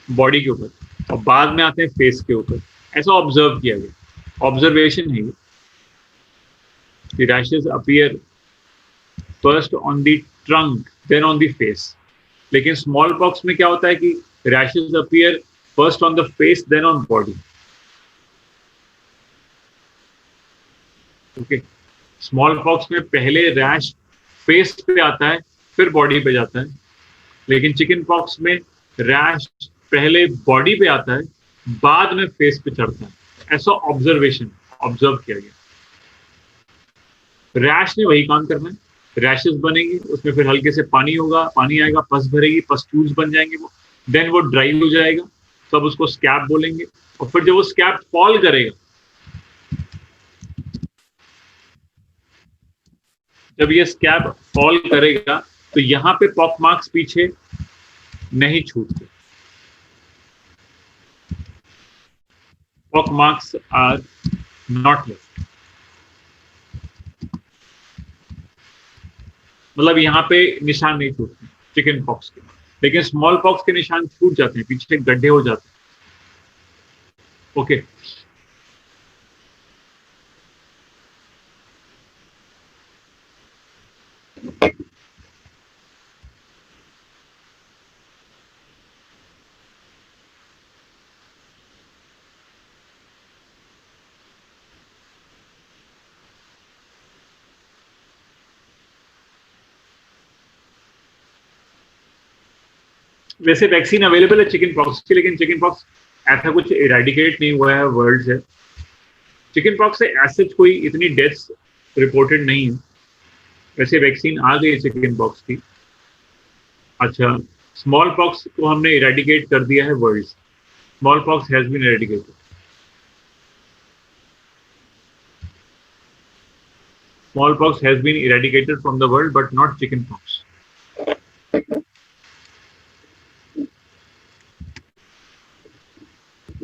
बॉडी के ऊपर और बाद में आते हैं फेस के ऊपर. ऐसा ऑब्जर्व किया गया, ऑब्जर्वेशन है ये. The rashes appear first on the trunk, then on the face. लेकिन स्मॉल पॉक्स में क्या होता है कि rashes appear first on the face, then on body. Okay. Small pox में पहले रैश फेस पे आता है, फिर बॉडी पे जाता है. लेकिन चिकन पॉक्स में रैश पहले बॉडी पे आता है, बाद में फेस पे चढ़ता है. ऐसा ऑब्जर्व किया गया. रैश ने वही काम करना है, रैशेस बनेंगे, उसमें फिर हल्के से पानी होगा, पानी आएगा, पस भरेगी, पस्ट्यूल्स बन जाएंगे वो, देन वो ड्राई हो जाएगा, तब उसको स्कैब बोलेंगे. और फिर जब वो स्कैब फॉल करेगा, जब ये स्कैब फॉल करेगा, तो यहाँ पे पॉक मार्क्स पीछे नहीं छूटते. Pock marks are not left. मतलब यहाँ पे निशान नहीं छूटते चिकन पॉक्स के, लेकिन स्मॉल पॉक्स के निशान छूट जाते हैं, पीछे गड्ढे हो जाते हैं. ओके. वैसे वैक्सीन अवेलेबल है चिकन पॉक्स की, लेकिन चिकन पॉक्स ऐसा कुछ इरेडिकेट नहीं हुआ है वर्ल्ड से. चिकन पॉक्स से ऐसे कोई इतनी डेथ्स रिपोर्टेड नहीं है. वैसे वैक्सीन आ गई है चिकन पॉक्स की. अच्छा, स्मॉल पॉक्स को हमने इरेडिकेट कर दिया है वर्ल्ड से. Smallpox has been eradicated. Smallpox has been eradicated from the world, but not chickenpox.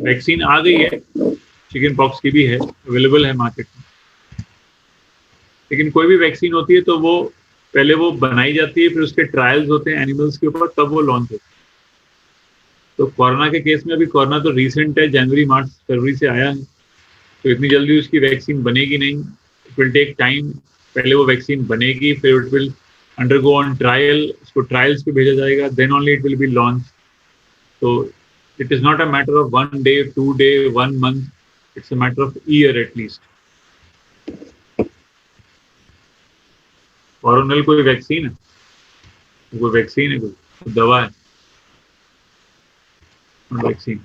Vaccine आ गई है, चिकन पॉक्स की भी है, अवेलेबल है मार्केट में। लेकिन कोई भी वैक्सीन होती है तो वो पहले वो बनाई जाती है, फिर उसके ट्रायल्स होते हैं एनिमल्स के ऊपर, तब वो लॉन्च होती है। तो कोरोना के केस में अभी कोरोना तो रिसेंट है, जनवरी मार्च फरवरी से आया है, तो इतनी जल्दी उसकी वैक्सीन बनेगी नहीं, इट विल टेक टाइम। पहले वो वैक्सीन बनेगी, फिर it will undergo on trial, उसको ट्रायल्स पे भेजा जाएगा, then only it will be launch. तो it is not a matter of 1 day, 2 day, 1 month, it's a matter of year at least. कोरोनल कोई वैक्सीन है? कोई वैक्सीन है? कोई दवा है? वैक्सीन।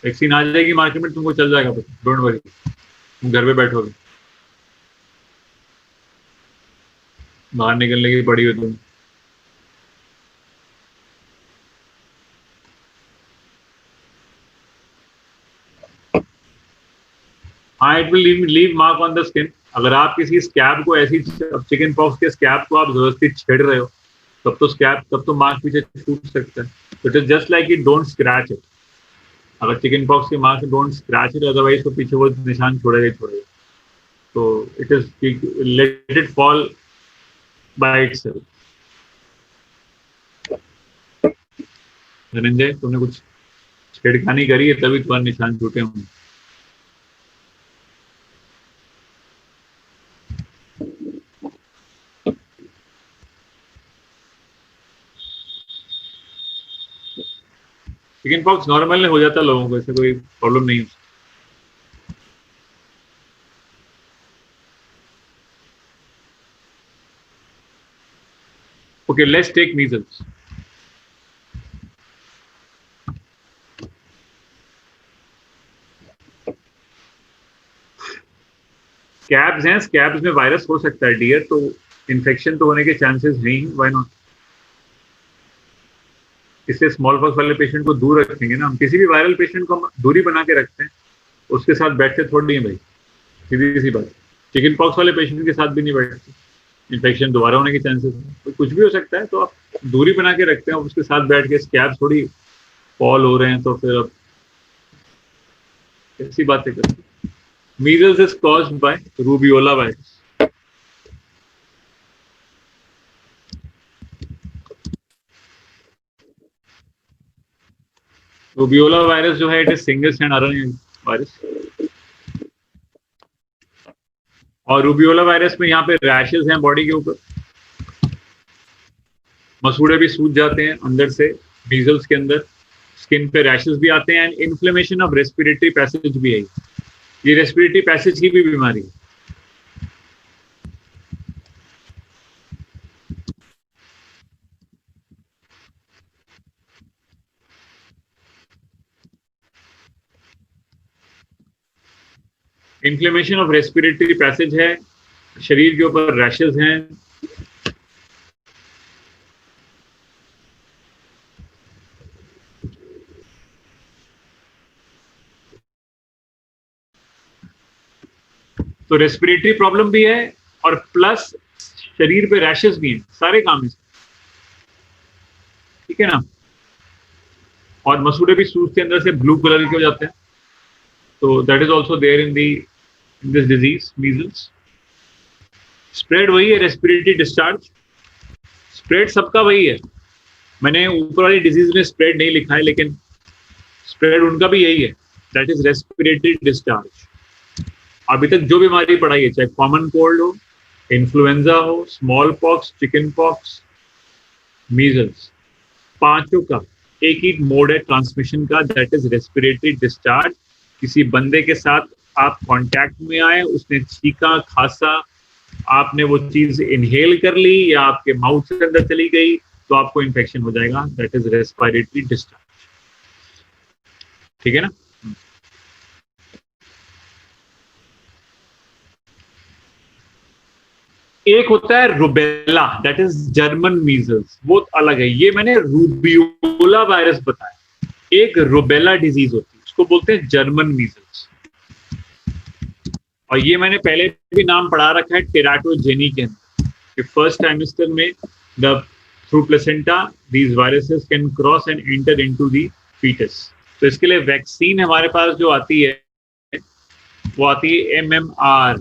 वैक्सीन आ जाएगी मार्केट में, तुमको चल जाएगा, डोंट वरी, तुम घर पे बैठोगे, बाहर निकलने की पड़ी हो तुम। हाँ, it will leave mark on the skin. अगर आप किसी स्कैब को ऐसी, चिकन पॉक्स के स्कैब को आप जबरदस्ती छेड़ रहे हो, तब तो मार्क पीछे छूट सकता है। It is just like it, don't scratch it. अगर चिकन पॉक्स की mark, don't scratch it, otherwise तो पीछे वो निशान छोड़ेगा ही छोड़ेगा। तो it is, let it fall by itself. Dhananjay, तुमने कुछ छेड़खानी करी है तभी तुम्हारे निशान छूटे होंगे। चिकन पॉक्स नॉर्मल हो जाता है लोगों को, ऐसे कोई प्रॉब्लम नहीं है। Okay, let's take measles. Scabs हैं, स्कैब्स में वायरस हो सकता है डियर, तो इन्फेक्शन तो होने के चांसेस नहीं, व्हाई नॉट। इससे स्मॉल पॉक्स वाले पेशेंट को दूर रखेंगे ना हम, किसी भी वायरल पेशेंट को हम दूरी बना के रखते हैं, उसके साथ बैठते थोड़ी है भाई, सीधी सी बात। चिकन पॉक्स वाले पेशेंट के साथ भी नहीं बैठते, इन्फेक्शन दोबारा होने के चांसेस हैं, तो कुछ भी हो सकता है, तो आप दूरी बना के रखते हैं, उसके साथ बैठ के स्कैब थोड़ी फॉल हो रहे हैं, तो फिर अब ऐसी बातें करते हैं। Measles is caused by rubeola virus. Rubeola virus जो है, it is single strand RNA virus. और रूबियोला वायरस में यहाँ पे रैशेज हैं बॉडी के ऊपर, मसूड़े भी सूज जाते हैं अंदर से, मीजल्स के अंदर स्किन पे रैशेज भी आते हैं, and inflammation of respiratory passage भी है। ये रेस्पिरेटरी पैसेज की भी बीमारी है। इन्फ्लेमेशन ऑफ रेस्पिरेटरी पैसेज है, शरीर के ऊपर रैशेज हैं। तो रेस्पिरेटरी प्रॉब्लम भी है, और प्लस शरीर पे रैशेज भी हैं, सारे काम है, ठीक है ना। और मसूड़े भी सूजते अंदर से, ब्लू कलर के हो जाते हैं, तो that is also there in this disease measles. Spread वही है, रेस्पिरेटरी डिस्चार्ज, स्प्रेड सबका वही है। मैंने ऊपर वाली डिजीज में स्प्रेड नहीं लिखा है, लेकिन स्प्रेड उनका भी यही है, दैट इज रेस्पिरेटरी डिस्चार्ज। अभी तक जो बीमारी पढ़ाई है, चाहे कॉमन कोल्ड हो, इन्फ्लुएंजा हो, small pox, chicken pox, measles, पांचों का एक ही मोड है ट्रांसमिशन का, दैट इज रेस्पिरेटरी डिस्चार्ज। किसी बंदे के साथ आप कांटेक्ट में आए, उसने छींका, खांसा, आपने वो चीज इनहेल कर ली या आपके माउथ के अंदर चली गई, तो आपको इन्फेक्शन हो जाएगा, दैट इज रेस्पिरेटरी डिस्चार्ज। ठीक है ना। एक होता है rubella, that is German measles, वो अलग है। ये मैंने रूबियोला वायरस बताया। एक रुबेला डिजीज होती है, उसको बोलते हैं जर्मन मीजल्स। और ये मैंने पहले भी नाम पढ़ा रखा है टेराटोजेनी के अंदर, कि फर्स्ट ट्राइमेस्टर में the through placenta these viruses can cross and enter into the foetus. तो इसके लिए वैक्सीन हमारे पास जो आती है वो आती है MMR।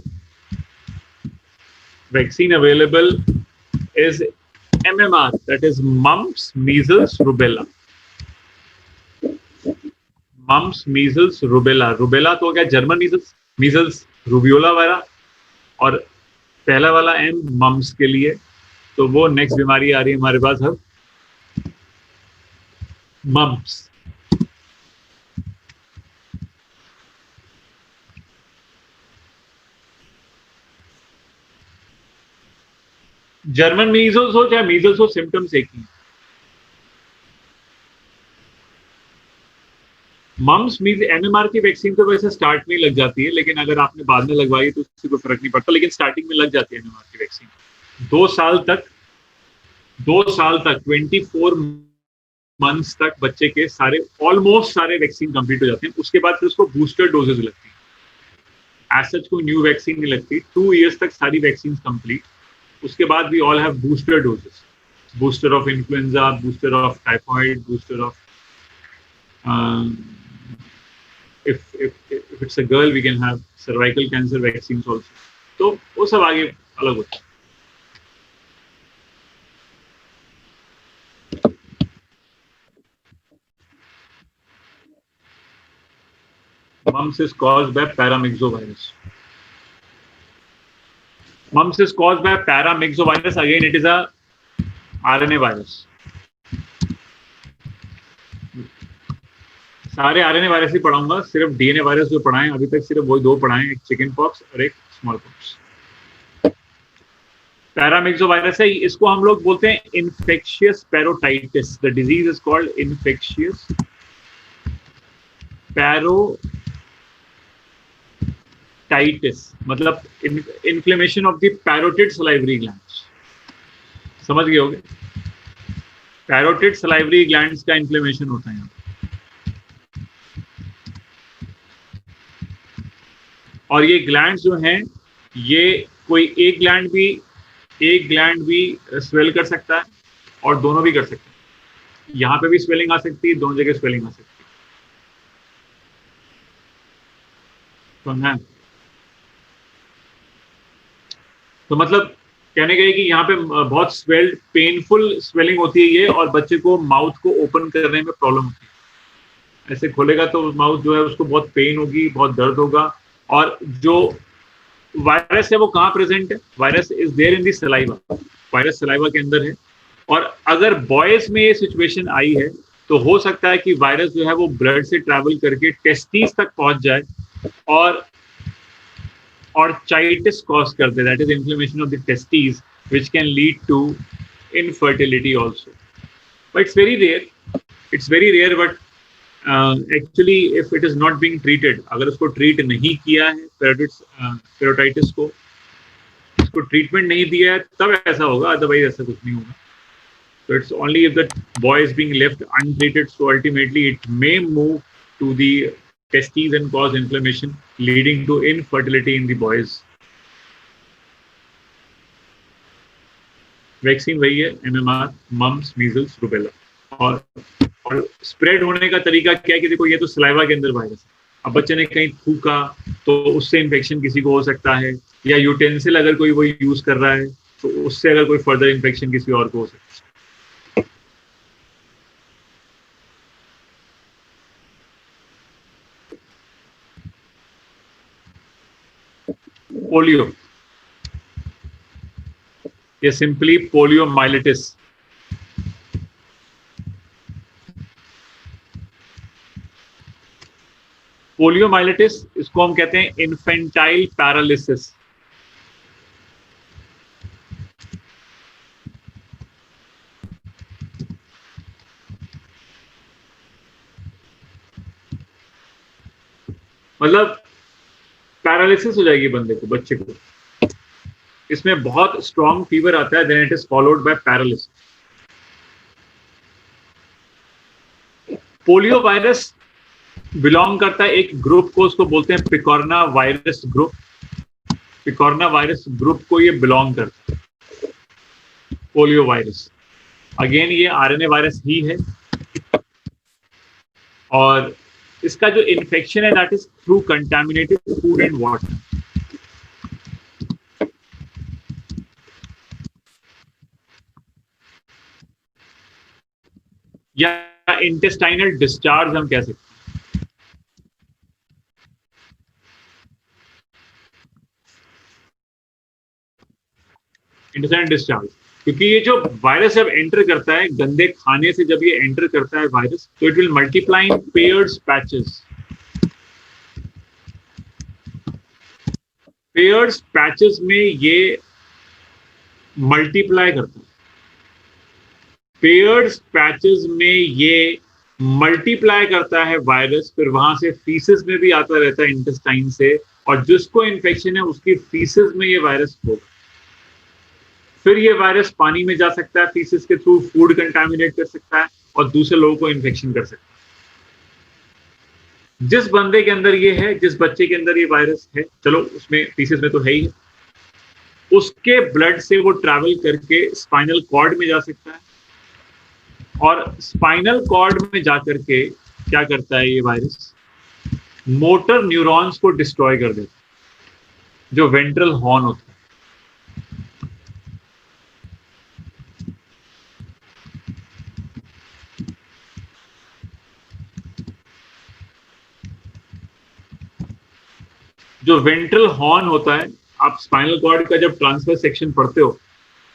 Vaccine available is MMR, that is mumps, measles, rubella. Mumps, measles, rubella. Rubella तो हो गया जर्मन मीजल्स, मीजल्स रूबियोला वाला, और पहला वाला M मम्स के लिए। तो वो नेक्स्ट बीमारी आ रही है हमारे पास अब मम्स। जर्मन मीजल्स हो चाहे मीजल्स हो, सिम्टम्स एक ही। मम्स मीज MMR की वैक्सीन तो वैसे स्टार्ट में लग जाती है, लेकिन अगर आपने बाद में लगवाई तो उससे कोई फर्क नहीं पड़ता, लेकिन स्टार्टिंग में लग जाती है MMR की वैक्सीन। 2 साल तक 24 मंथ्स तक बच्चे के सारे ऑलमोस्ट सारे वैक्सीन कंप्लीट हो जाते हैं। उसके बाद फिर उसको बूस्टर डोजेज लगती है। एज सच कोई न्यू वैक्सीन नहीं लगती। 2 इयर्स तक सारी वैक्सीन कंप्लीट। उसके बाद we all have booster doses, booster of influenza, booster of typhoid, booster of if it's a girl we can have cervical cancer vaccines also. तो वो सब आगे अलग होता है। Mumps is caused by paramyxovirus. Mumps is caused by paramyxovirus. Again, it is a RNA virus. सारे RNA virus ही पढ़ाऊंगा, सिर्फ DNA वायरस जो पढ़ाएं अभी तक सिर्फ वही 2 पढ़ाएं, एक चिकन पॉक्स और एक स्मॉल पॉक्स। पैरामिक्सोवायरस है, इसको हम लोग बोलते हैं infectious parotitis. The disease is called infectious parotitis, मतलब inflammation of the parotid salivary glands. समझ गए होगे? पैरोटिड सलाइवरी ग्लैंड्स का इन्फ्लेमेशन होता है। और ये ग्लैंड्स जो हैं, ये कोई एक ग्लैंड भी स्वेल कर सकता है और दोनों भी कर सकते हैं। यहाँ पे भी स्वेलिंग आ सकती है, दोनों जगह स्वेलिंग आ सकती है। तो मतलब कहने गए कि यहाँ पे बहुत स्वेल्ड पेनफुल स्वेलिंग होती है ये, और बच्चे को माउथ को ओपन करने में प्रॉब्लम होती है। ऐसे खोलेगा तो माउथ जो है उसको बहुत पेन होगी, बहुत दर्द होगा। और जो वायरस है वो कहाँ प्रेजेंट है? Virus is there in the saliva. Virus saliva के अंदर है। और अगर बॉयज में ये सिचुएशन आई है तो हो सकता है कि वायरस जो है वो ब्लड से ट्रैवल करके टेस्टिस तक पहुंच जाए और चाइटिस कॉज कर दे, that is inflammation of the testis which can lead to infertility also. But it's very rare but actually if it is not being treated, अगर उसको ट्रीट नहीं किया है पेरोटाइटिस को, उसको ट्रीटमेंट नहीं दिया है, तब ऐसा होगा, अदरवाइज ऐसा कुछ नहीं होगा। So it's only if the boy is being left untreated, so ultimately it may move to the testes and cause inflammation, leading to infertility in the boys. Vaccine वही है, MMR, मम्स, मीजल्स, रुबेला। और spread होने का तरीका क्या है कि देखो, ये तो सलाइवा के अंदर वायरस है। अब बच्चे ने कहीं थूका तो उससे इन्फेक्शन किसी को हो सकता है, या यूटेंसिल अगर कोई वो यूज कर रहा है तो उससे अगर कोई फर्दर इन्फेक्शन किसी और को हो सकता है। पोलियो या सिंपली पोलियोमाइलिटिस। पोलियोमाइलिटिस, इसको हम कहते हैं इन्फेंटाइल पैरालिसिस। मतलब पैरालिसिस हो जाएगी बंदे को, बच्चे को। इसमें बहुत स्ट्रॉन्ग फीवर आता है, then it is followed by paralysis. Polio virus belong करता है एक ग्रुप को, उसको बोलते हैं picorna virus group. Picorna virus group को ये बिलोंग करता है पोलियो वायरस। अगेन ये आरएनए वायरस ही है, और इसका जो इन्फेक्शन है that is through contaminated food and water. या इंटेस्टाइनल डिस्चार्ज हम कह सकते हैं। इंटेस्टाइनल डिस्चार्ज, क्योंकि ये जो वायरस जब एंटर करता है गंदे खाने से, जब ये एंटर करता है वायरस, तो it will multiply in paired patches. Paired patches में ये मल्टीप्लाई करता है। पेयर्ड पैचेस में ये मल्टीप्लाई करता है वायरस, फिर वहां से फीसिस में भी आता रहता है इंटेस्टाइन से, और जिसको इन्फेक्शन है उसकी फीसिस में ये वायरस होगा। फिर ये वायरस पानी में जा सकता है, फीसिस के थ्रू फूड कंटामिनेट कर सकता है और दूसरे लोगों को इन्फेक्शन कर सकता है। जिस बंदे के अंदर ये है, जिस बच्चे के अंदर ये वायरस है, चलो उसमें फीसिस में तो है ही, उसके ब्लड से वो ट्रैवल करके स्पाइनल कॉर्ड में जा सकता है, और स्पाइनल कॉर्ड में जाकर के क्या करता है ये वायरस, मोटर न्यूरॉन्स को डिस्ट्रॉय कर देता है, जो वेंट्रल हॉर्न होता है। जो वेंट्रल हॉर्न होता है, आप स्पाइनल कॉर्ड का जब ट्रांसफर सेक्शन पढ़ते हो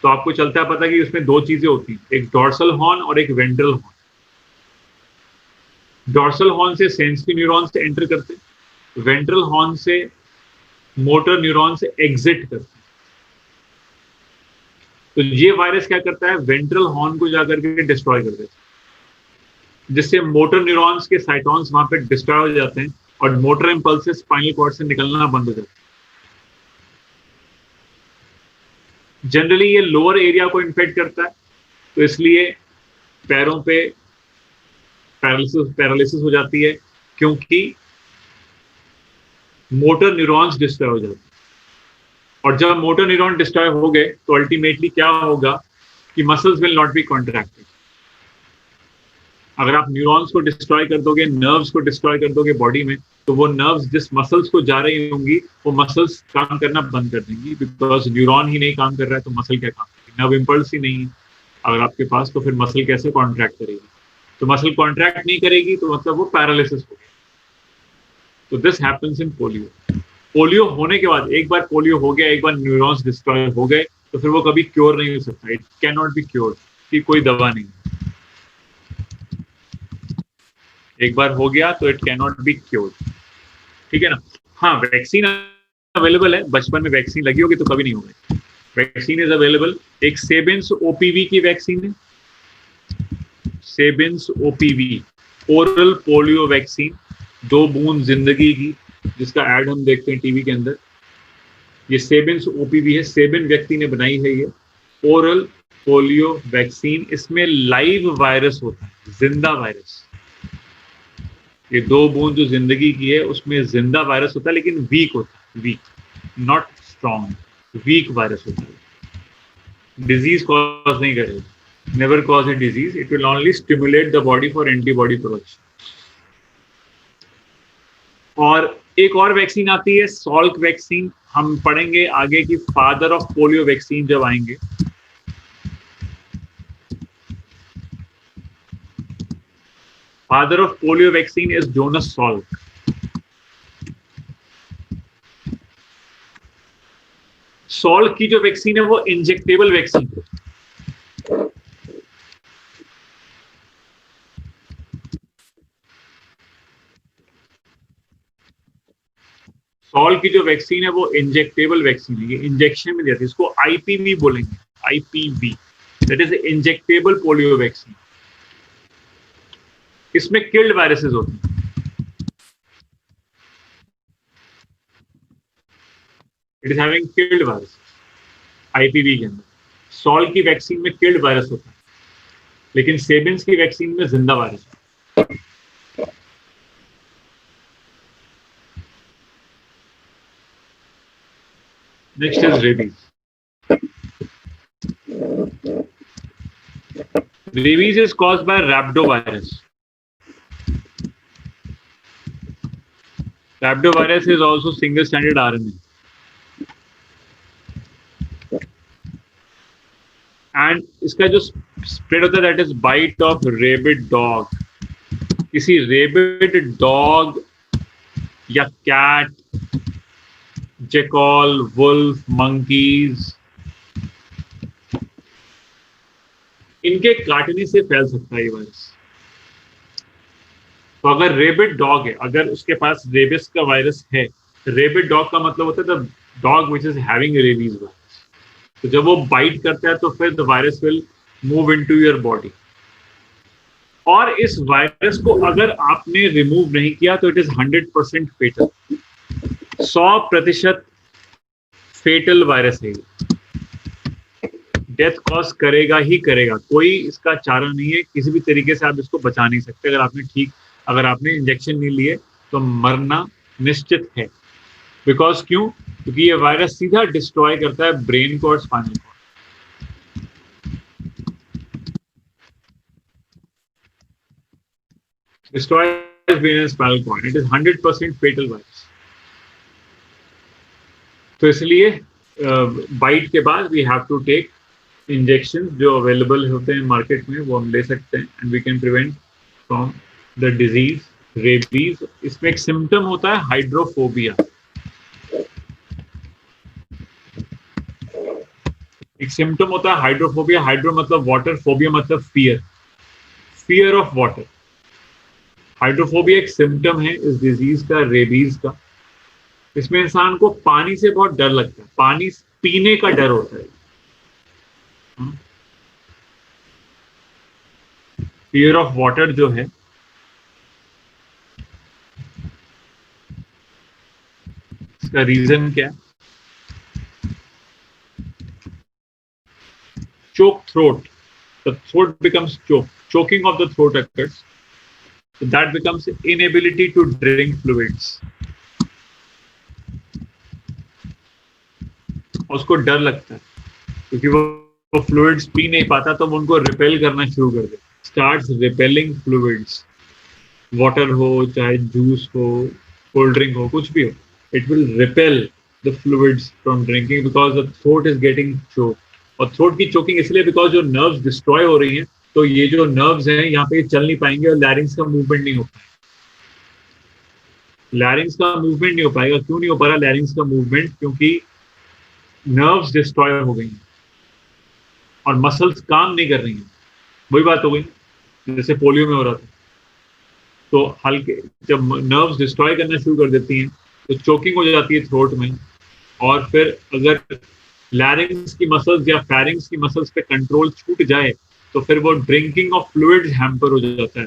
तो आपको चलता है पता कि उसमें दो चीजें होती हैं, एक डॉर्सल हॉर्न और एक वेंट्रल हॉर्न। डॉर्सल हॉर्न से सेंसरी न्यूरॉन्स से एंटर करते हैं, वेंट्रल हॉर्न से मोटर न्यूरॉन से एग्जिट करते हैं। तो ये वायरस क्या करता है, वेंट्रल हॉर्न को जाकर के डिस्ट्रॉय कर देता है, जिससे मोटर न्यूरॉन्स के साइटॉन्स वहां पे डिस्ट्रॉय हो जाते हैं और मोटर इंपल्सेस स्पाइनल कॉर्ड से निकलना बंद हो जाता है। जनरली ये लोअर एरिया को इन्फेक्ट करता है, तो इसलिए पैरों पे पैरालिसिस हो जाती है, क्योंकि मोटर न्यूरॉन्स डिस्ट्रॉय हो जाते हैं। और जब मोटर न्यूरॉन डिस्ट्रॉय हो गए तो अल्टीमेटली क्या होगा कि muscles will not be contracted. अगर आप न्यूरॉन्स को डिस्ट्रॉय कर दोगे, नर्व्स को डिस्ट्रॉय कर दोगे बॉडी में, तो वो नर्व्स जिस मसल्स को जा रही होंगी वो मसल्स काम करना बंद कर देंगी, बिकॉज न्यूरॉन ही नहीं काम कर रहा है तो मसल क्या काम करेगी, नर्व इंपल्स ही नहीं है अगर आपके पास, तो फिर मसल कैसे कॉन्ट्रैक्ट करेगी। तो मसल कॉन्ट्रैक्ट नहीं करेगी तो मतलब वो पैरालिसिस हो गया। तो this happens in polio. Polio होने के बाद, एक बार पोलियो हो गया, एक बार न्यूरॉन्स डिस्ट्रॉय हो गए, तो फिर वो कभी क्योर नहीं हो सकता। It can not be cured, की कोई दवा नहीं। एक बार हो गया तो it can not be cured, ठीक है ना। हाँ, वैक्सीन अवेलेबल है, बचपन में वैक्सीन लगी होगी तो कभी नहीं होगी। Vaccine is available. एक सेबिन्स ओपीवी की वैक्सीन है, सेबिन्स ओपीवी ओरल पोलियो वैक्सीन, 2 बूंद जिंदगी की, जिसका ऐड हम देखते हैं टीवी के अंदर। ये सेबिन्स ओपीवी है, सेबिन व्यक्ति ने बनाई है ये ओरल पोलियो वैक्सीन। इसमें लाइव वायरस होता है, जिंदा वायरस। ये 2 बूंद जो जिंदगी की है उसमें जिंदा वायरस होता है, लेकिन वीक होता है, weak, not strong, weak virus होता है। डिजीज कॉज नहीं करेगा, never cause a disease, it will only stimulate the body for antibody production. और एक और वैक्सीन आती है, सॉल्क वैक्सीन, हम पढ़ेंगे आगे की फादर ऑफ पोलियो वैक्सीन जब आएंगे। Father of polio vaccine is Jonas Salk. Salk की जो वैक्सीन है वो इंजेक्टेबल वैक्सीन है। सॉल्क की जो वैक्सीन है वो इंजेक्टेबल वैक्सीन है, ये इंजेक्शन में जाती है, इसको आईपीवी बोलेंगे, IPv, that is injectable polio vaccine. इसमें किल्ड वायरसेस होते हैं, it is having killed viruses. IPv के अंदर। सॉल की वैक्सीन में किल्ड वायरस होता है, लेकिन सेबिन्स की वैक्सीन में जिंदा virus. Next is rabies. Rabies is caused by rhabdovirus. Rhabdovirus is also single-stranded RNA. And इसका जो spread होता है that is bite of rabid dog. किसी rabid dog या cat, jackal, wolf, monkeys, इनके काटने से फैल सकता है ये वायरस। तो अगर रेबिड डॉग है, अगर उसके पास रेबिस का वायरस है, रेबिड डॉग का मतलब होता है the dog which is having rabies virus. तो जब वो बाइट करता है तो फिर the virus will move into your body. और इस वायरस को अगर आपने रिमूव नहीं किया तो it is 100% fatal. 100% fatal virus है। डेथ कॉज करेगा ही करेगा, कोई इसका चारा नहीं है, किसी भी तरीके से आप इसको बचा नहीं सकते। अगर आपने इंजेक्शन नहीं लिए तो मरना निश्चित है। बिकॉज क्यों? क्योंकि ये वायरस सीधा डिस्ट्रॉय करता है ब्रेन को और spinal cord. destroys brain and spinal cord. It is 100% fatal virus. तो इसलिए बाइट के बाद we have to take injection जो अवेलेबल होते हैं मार्केट में, वो हम ले सकते हैं and we can prevent from the disease rabies. इसमें एक सिम्टम होता है हाइड्रोफोबिया। एक सिम्टम होता है हाइड्रोफोबिया। हाइड्रो मतलब वाटर, फोबिया मतलब फियर ऑफ वाटर। हाइड्रोफोबिया एक सिम्टम है इस डिजीज का, रेबीज का। इसमें इंसान को पानी से बहुत डर लगता है, पानी पीने का डर होता है। फियर ऑफ वाटर जो है, इसका रीजन क्या है? Choke throat, the throat becomes choke, choking of the throat occurs, so that becomes inability to drink fluids। उसको डर लगता है क्योंकि वो फ्लूइड्स पी नहीं पाता, तो वो उनको रिपेल करना शुरू कर दे, स्टार्ट्स रिपेलिंग फ्लूइड्स। वाटर हो, चाहे जूस हो, कोल्ड ड्रिंक हो, कुछ भी हो, it will repel the fluids from drinking because the throat is getting choke. और थ्रोट की चोकिंग इसलिए बिकॉज जो नर्व्स डिस्ट्रॉय हो रही हैं, तो ये जो नर्व्स हैं यहाँ पे चल नहीं पाएंगे और लैरिंग्स का मूवमेंट नहीं हो पाएगा। लैरिंग्स का मूवमेंट नहीं हो पाएगा। क्यों नहीं हो पा रहा लैरिंग्स का मूवमेंट? क्योंकि नर्व्स डिस्ट्रॉय हो गई हैं और मसल्स काम नहीं कर रही हैं। वही बात हो गई जैसे पोलियो में हो रहा था। तो हल्के जब नर्व्स डिस्ट्रॉय करना शुरू कर देती हैं तो चोकिंग हो जाती है थ्रोट में, और फिर अगर लैरिंग्स की मसल्स या फेरिंग्स की मसल्स पे कंट्रोल छूट जाए तो फिर वो ड्रिंकिंग ऑफ फ्लूइड्स हैम्पर हो जाता है,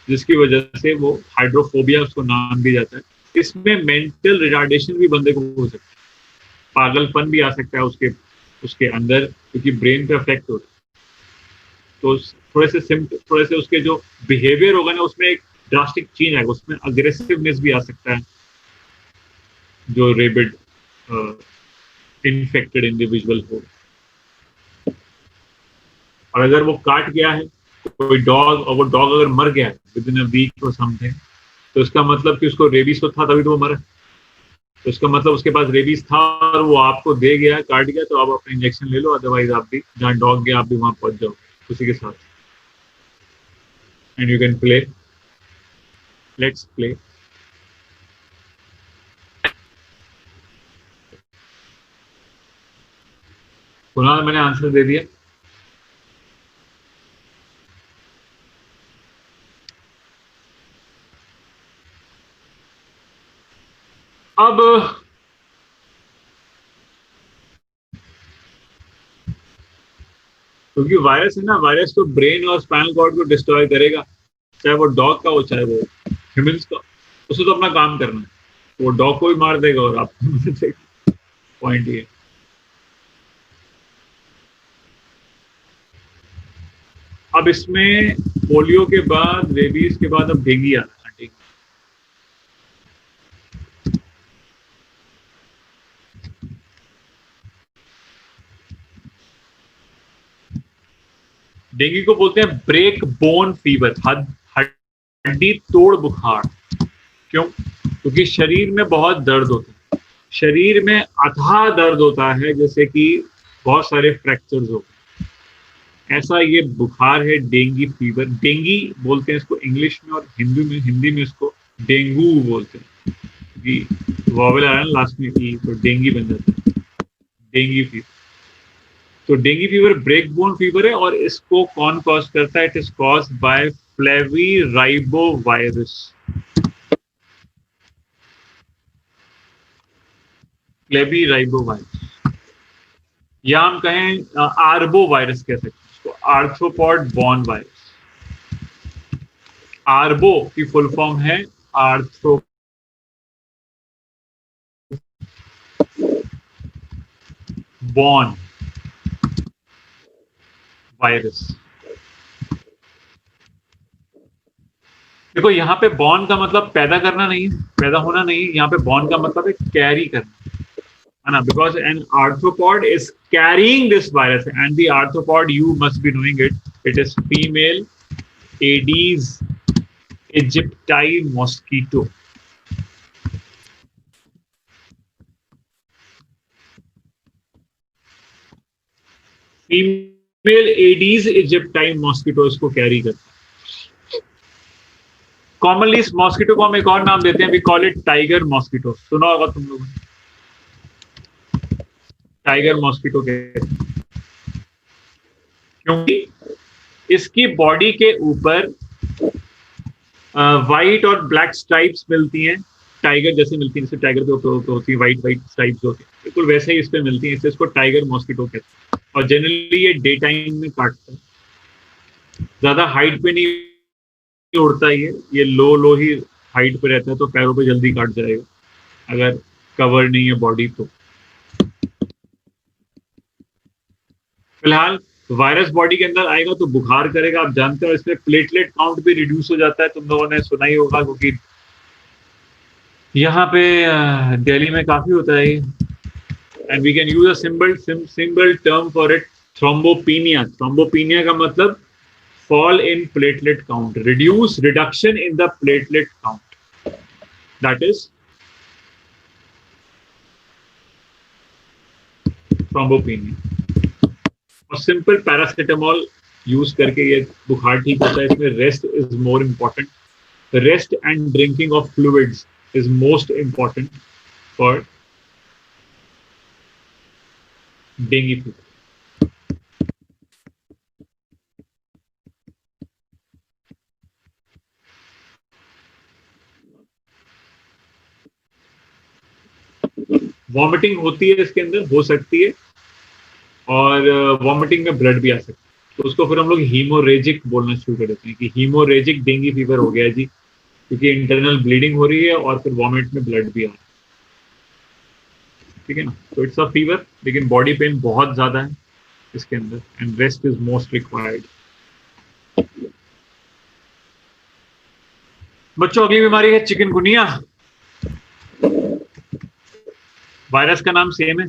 जिसकी वजह से वो हाइड्रोफोबिया उसको नाम दिया जाता है। इसमें मेंटल रिटार्डेशन भी बंदे को हो सकता है, पागलपन भी आ सकता है उसके अंदर, क्योंकि ब्रेन पे अफेक्ट होता है। तो थोड़े से उसके जो बिहेवियर होगा ना, उसमें एक ड्रास्टिक चेंज आएगा, उसमें अग्रेसिवनेस भी आ सकता है जो रेबिड इन्फेक्टेड इंडिविजुअल हो। और अगर वो काट गया है कोई डॉग, और वो डॉग अगर मर गया है विद इन अ वीक और समथिंग, तो इसका मतलब कि उसको रेबीज तो था तभी तो वो मरा। तो इसका मतलब उसके पास रेबीज था और वो आपको दे गया, काट गया, तो आप अपना इंजेक्शन ले लो, अदरवाइज आप भी जहाँ डॉग गया आप भी वहां पहुंच जाओ उसी के साथ। And you can play, let's play. Kunal, मैंने आंसर दे दिया। अब क्योंकि वायरस है ना, वायरस तो ब्रेन और स्पाइनल कॉर्ड को डिस्ट्रॉय करेगा, चाहे वो डॉग का हो चाहे वो ह्यूमंस का। उसे तो अपना काम करना है, वो डॉग को भी मार देगा और आपको मार देगा। पॉइंट ये। अब इसमें पोलियो के बाद, रेबीज के बाद अब डेंगू आ रहा है। डेंगू को बोलते हैं ब्रेक बोन फीवर, हड्डी तोड़ बुखार। क्यों? क्योंकि शरीर में बहुत दर्द होता है, शरीर में अथाह दर्द होता है, जैसे कि बहुत सारे फ्रैक्चर्स हो गए। ऐसा ये बुखार है डेंगू फीवर। डेंगी बोलते हैं इसको इंग्लिश में, और हिंदी में इसको डेंगू बोलते हैं। क्योंकि वॉवेल आया ना लास्ट में ई, तो डेंगी बन जाता है, डेंगू फीवर। तो dengue fever break bone fever है, और इसको कौन कॉज करता है? It is cause by flaviribo virus. Flaviribo virus, या हम कहें आर्बो वायरस कह सकते हैं इसको, आर्थ्रोपॉड बॉर्न वायरस। आर्बो की फुल फॉर्म है आर्थ्रो बॉर्न वायरस। देखो यहाँ पे बॉर्न का मतलब पैदा करना नहीं है, पैदा होना नहीं है। यहाँ पे बॉर्न का मतलब है कैरी करना, है ना? Because an arthropod is carrying this virus, and the arthropod, you must be knowing it. It is female Aedes aegypti mosquito. Female Aedes egyptine mosquito इसको कैरी करता है। कॉमनली इस मॉस्किटो को हम एक और नाम देते हैं, we call it tiger mosquito. सुना होगा तुम लोगों ने, टाइगर मॉस्किटो कहते हैं, क्योंकि इसकी बॉडी के ऊपर व्हाइट और ब्लैक स्ट्राइप्स मिलती हैं, टाइगर जैसे मिलती हैं, जैसे टाइगर के ऊपर होती है व्हाइट स्ट्राइप्स होती है, बिल्कुल वैसे ही इस पे मिलती हैं, इसलिए इसको टाइगर मॉस्किटो कहते हैं। और जनरली ये डे टाइम में काटता है, ज्यादा हाइट पे नहीं उड़ता है, ये लो ही हाइट पे रहता है, तो पैरों पे जल्दी काट जाएगा अगर कवर नहीं है बॉडी तो। फिलहाल वायरस बॉडी के अंदर आएगा तो बुखार करेगा, आप जानते हो, इसमें प्लेटलेट काउंट भी रिड्यूस हो जाता है, तुम लोगों ने सुना ही होगा, क्योंकि यहाँ पे दिल्ली में काफी होता है। And we can use a simple term for it, thrombopenia. Thrombopenia का मतलब fall in platelet count, reduction in the platelet count, that is थ्रोम्बोपिनिया। और सिंपल पैरासिटामोल यूज करके ये बुखार ठीक होता है। इसमें rest is more important, rest and drinking of fluids is most important for dengue fever. Vomiting होती है इसके अंदर, हो सकती है, और वॉमिटिंग में ब्लड भी आ सकता है, तो उसको फिर हम लोग हीमोरेजिक बोलना शुरू कर देते हैं कि हीमोरेजिक डेंगू फीवर हो गया जी, क्योंकि इंटरनल ब्लीडिंग हो रही है और फिर वॉमिट में ब्लड भी आ रहा है। ठीक है ना? तो इट्स अ फीवर, लेकिन बॉडी पेन बहुत ज्यादा है इसके अंदर, and rest is most required. बच्चों, अगली बीमारी है चिकनगुनिया। वायरस का नाम सेम है,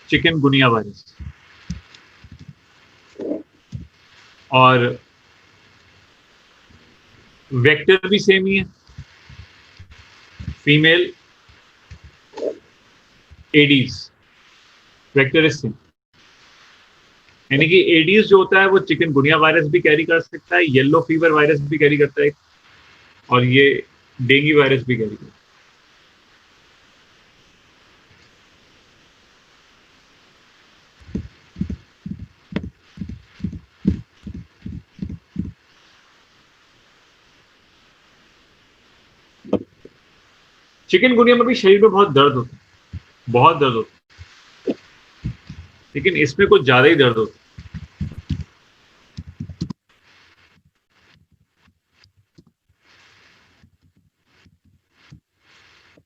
चिकनगुनिया वायरस, और वेक्टर भी सेम ही है, female Aedes, vector is same. यानी कि एडीज जो होता है वो चिकनगुनिया वायरस भी कैरी कर सकता है, येलो फीवर वायरस भी कैरी करता है, और ये डेंगू वायरस भी कैरी करता है। चिकनगुनिया में भी शरीर में बहुत दर्द होता है, बहुत दर्द होता है, लेकिन इसमें कुछ ज्यादा ही दर्द होता है।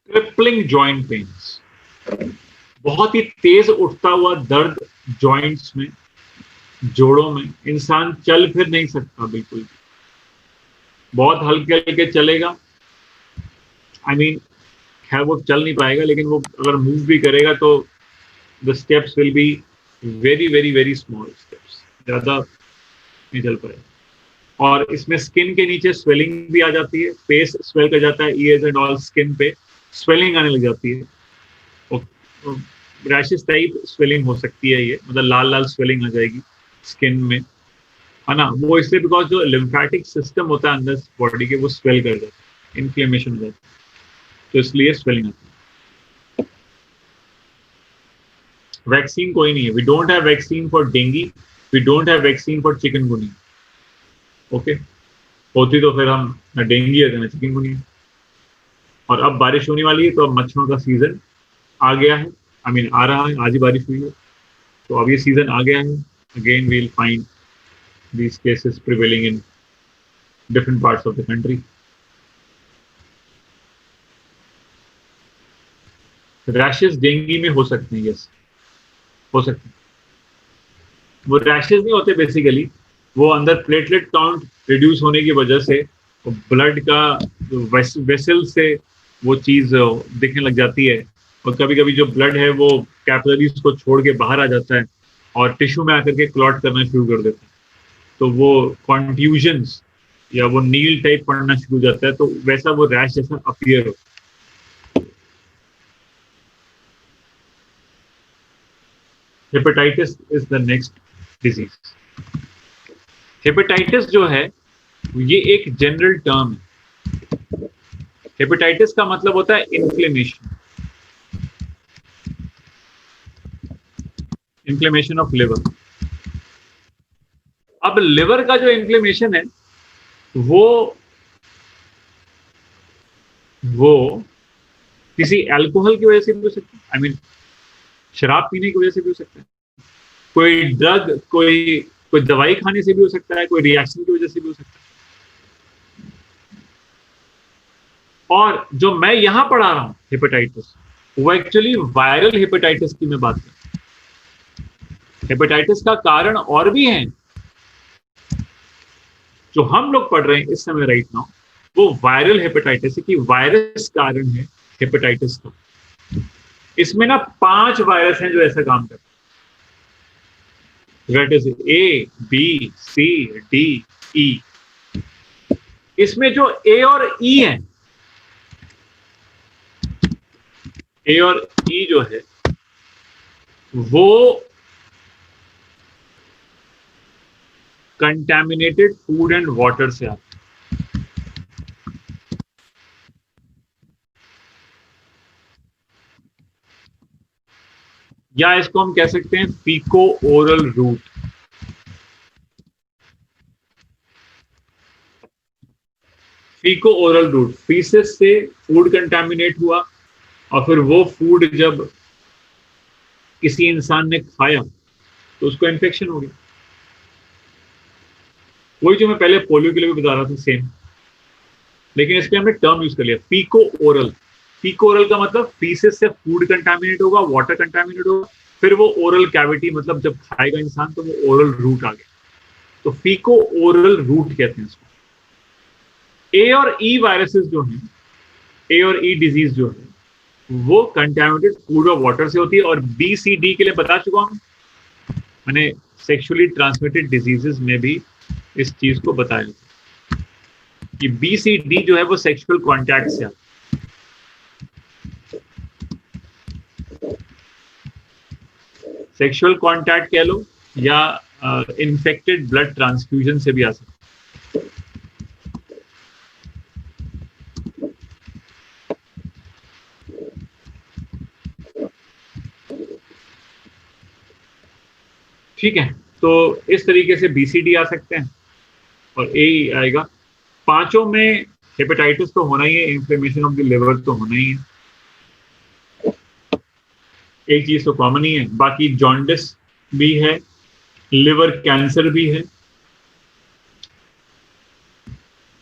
क्रिपलिंग जॉइंट पेन्स, बहुत ही तेज उठता हुआ दर्द जॉइंट्स में, जोड़ों में, इंसान चल फिर नहीं सकता बिल्कुल भी, बहुत हल्के हल्के चलेगा, आई मीन खैर वो चल नहीं पाएगा, लेकिन वो अगर मूव भी करेगा तो the steps will be very very very small steps, ज्यादा नहीं चल पाएगा। और इसमें स्किन के नीचे स्वेलिंग भी आ जाती है, फेस स्वेल कर जाता है, ईयर्स एंड ऑल स्किन पे स्वेलिंग आने लग जाती है, रैशेस टाइप स्वेलिंग हो सकती है ये, मतलब लाल लाल स्वेलिंग आ जाएगी स्किन में, है ना। वो इसलिए बिकॉज जो लिम्फेटिक सिस्टम होता है अंदर बॉडी के वो स्वेल कर जाता है, इन्फ्लेमेशन हो जाता है, तो इसलिए स्वेलिंग आती है। वैक्सीन कोई नहीं है, we don't have vaccine for dengue, we don't have vaccine for chikungunya, okay. होती तो फिर हम न डेंगी है न चिकनगुनिया। और अब बारिश होने वाली है, तो अब मच्छरों का सीजन आ गया है, आई मीन आ रहा है, आज ही बारिश हुई है, तो अब ये सीजन आ गया है, again we'll find these cases prevailing in different parts of the country. Rashes dengue में हो सकते हैं, यस हो सकते हैं। वो रैशेस नहीं होते बेसिकली, वो अंदर प्लेटलेट काउंट रिड्यूस होने की वजह से ब्लड का वेसल से वो चीज दिखने लग जाती है, और कभी कभी जो ब्लड है वो कैपिलरीज को छोड़ के बाहर आ जाता है और टिश्यू में आकर के क्लॉट करना शुरू कर देता है, तो वो कॉन्ट्यूजन्स या वो नील टाइप पड़ना शुरू हो जाता है, तो वैसा वो रैश जैसा अपीयर हो। Hepatitis is the next disease. Hepatitis जो है ये एक जनरल टर्म है। हेपेटाइटिस का मतलब होता है इन्फ्लेमेशन, इन्फ्लेमेशन ऑफ लिवर। अब लिवर का जो इन्फ्लेमेशन है वो किसी अल्कोहल की वजह से भी हो सकता है, आई मीन शराब पीने की वजह से भी हो सकता है, कोई ड्रग कोई दवाई खाने से भी हो सकता है, कोई रिएक्शन की वजह से भी हो सकता है। और जो मैं यहां पढ़ा रहा हूं हेपेटाइटिस, वो एक्चुअली वायरल हेपेटाइटिस की मैं बात कर रहा हूं। हेपेटाइटिस का कारण और भी है, जो हम लोग पढ़ रहे हैं इस समय राइट नाउ, वो वायरल हेपेटाइटिस है कि वायरस कारण है हेपेटाइटिस का। इसमें ना 5 वायरस हैं जो ऐसा काम करते हैं, that is A B C D E. इसमें जो ए और ई है, ए और ई जो है वो कंटैमिनेटेड फूड एंड वाटर से आते हैं। या इसको हम कह सकते हैं faeco oral route. Faeco oral route, faeces से फूड कंटैमिनेट हुआ और फिर वो फूड जब किसी इंसान ने खाया तो उसको इन्फेक्शन हो गया। वही जो मैं पहले पोलियो के लिए भी बता रहा था, सेम, लेकिन इसके हमने टर्म यूज कर लिया फीको ओरल। फीको ओरल का मतलब फीसेस से फूड कंटैमिनेट होगा, वाटर कंटैमिनेट होगा, फिर वो ओरल कैविटी, मतलब जब खाएगा इंसान तो वो ओरल रूट आ गया, तो फीको ओरल रूट कहते हैं इसको। ए और ई वायरसेस जो हैं, ए और ई डिजीज जो है वो कंटैमिनेटेड फूड और वाटर से होती है। और बी सी डी के लिए बता चुका हूं मैंने, सेक्सुअली ट्रांसमिटेड डिजीजेस में भी इस चीज को बताया कि बी सी डी जो है वो सेक्सुअल कॉन्टैक्ट से आता है। सेक्सुअल कॉन्टैक्ट कह लो या इन्फेक्टेड ब्लड ट्रांसफ्यूजन से भी आ सकता है। ठीक है, तो इस तरीके से बीसीडी आ सकते हैं और ए आएगा। पांचों में हेपेटाइटिस तो होना ही है, इन्फ्लेमेशन ऑफ द लिवर तो होना ही है, एक चीज तो कॉमन ही है। बाकी जॉन्डिस भी है, लिवर कैंसर भी है,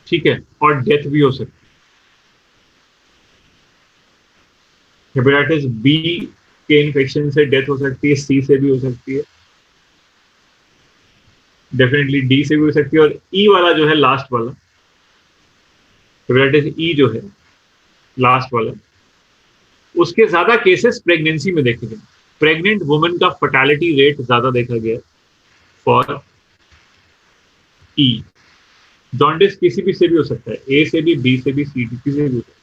ठीक है, और डेथ भी हो सकती है। हेपेटाइटिस बी के इन्फेक्शन से डेथ हो सकती है, सी से भी हो सकती है। डेफिनेटली डी से भी हो सकती है। और ई वाला जो है लास्ट वाला, हेपेटाइटिस ई जो है लास्ट वाला, उसके ज्यादा केसेस प्रेगनेंसी में देखे गए। प्रेग्नेंट वुमेन का फर्टालिटी रेट ज्यादा देखा गया फॉर ई। जॉन्डिस किसी भी से भी हो सकता है, ए से भी, बी से भी, सी डी से भी हो सकता है।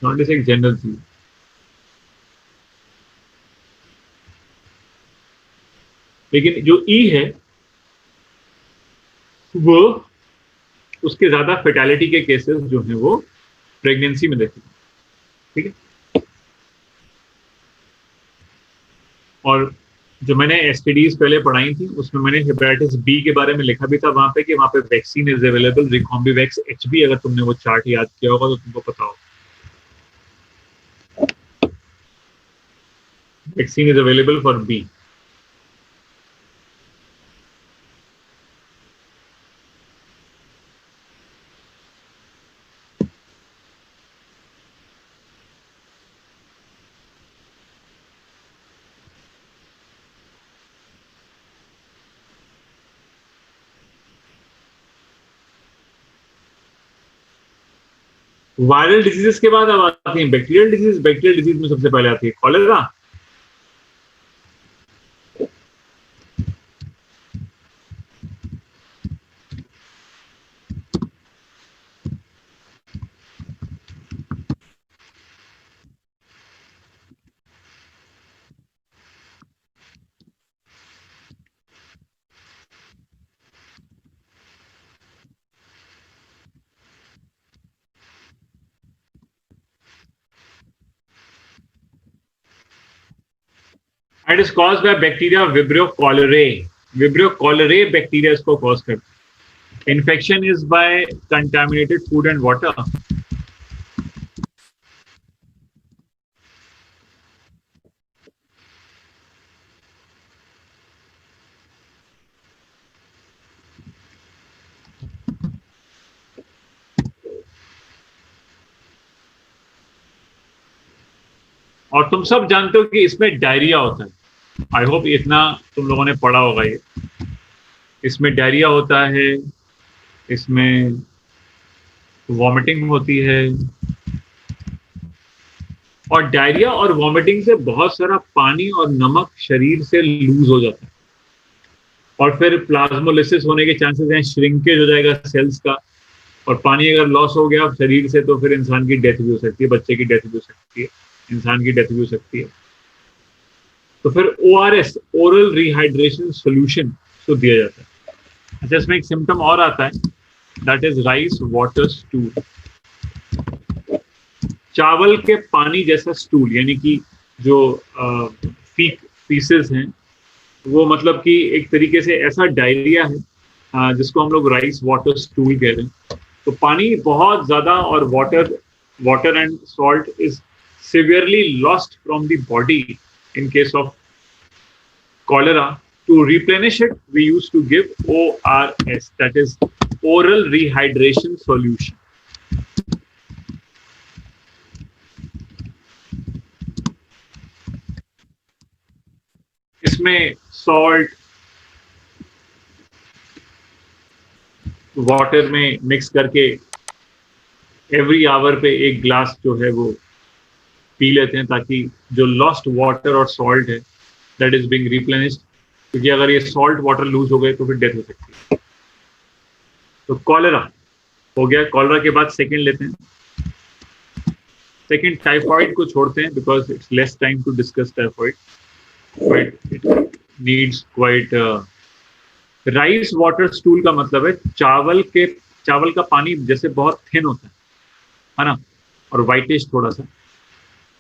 जॉन्डिस एक जनरल चीज, लेकिन जो ई है वो, उसके ज्यादा फेटालिटी के केसेस जो हैं वो प्रेगनेंसी में देखे गए। ठीक है। और जो मैंने एसटीडीज पहले पढ़ाई थी उसमें मैंने हेपेटाइटिस बी के बारे में लिखा भी था वहां पे कि वहां पे वैक्सीन इज अवेलेबल, रिकॉम्बिवैक्स एचबी, अगर तुमने वो चार्ट याद किया होगा तो तुमको पता होगा। Vaccine is available for B. Viral diseases के बाद अब आती है बैक्टीरियल डिजीज। बैक्टीरियल डिजीज में सबसे पहले आती है cholera. It is caused by bacteria vibrio cholerae. Vibrio cholerae bacteria इसको कॉज करता है। Infection is by contaminated food and water. और तुम सब जानते हो कि इसमें डायरिया होता है। आई होप इतना तुम लोगों ने पढ़ा होगा ये। इसमें डायरिया होता है, इसमें वॉमिटिंग होती है, और डायरिया और वॉमिटिंग से बहुत सारा पानी और नमक शरीर से लूज हो जाता है, और फिर प्लाज्मोलिसिस होने के चांसेस हैं, श्रिंकेज हो जाएगा सेल्स का, और पानी अगर लॉस हो गया शरीर से तो फिर इंसान की डेथ भी हो सकती है, बच्चे की डेथ भी हो सकती है, इंसान की डेथ भी हो सकती है। तो फिर ORS, ओरल रिहाइड्रेशन सोल्यूशन, तो दिया जाता है। अच्छा, इसमें एक सिम्टम और आता है, that is rice water stool. चावल के पानी जैसा स्टूल, यानी कि जो पीसेस हैं वो, मतलब कि एक तरीके से ऐसा डायरिया है जिसको हम लोग राइस वाटर स्टूल कह रहे हैं। तो पानी बहुत ज्यादा और water and salt is severely lost from the body in case of cholera. To replenish it, we used to give ORS, that is oral rehydration solution. इसमें सॉल्ट वाटर में मिक्स करके एवरी आवर पे एक glass जो है वो P लेते हैं, ताकि जो लॉस्ट वाटर और सॉल्ट है दैट इज बीइंग रिप्लेनिश्ड, क्योंकि अगर ये सॉल्ट वाटर लूज हो गए तो फिर डेथ हो सकती है। तो कॉलेरा हो गया। कॉलेरा के बाद सेकंड लेते हैं। सेकंड टाइफॉइड को छोड़ते हैं because it's less time to discuss typhoid, but it needs quite. Rice water stool का मतलब है चावल का पानी जैसे बहुत थिन होता है ना, और वाइटिश थोड़ा सा।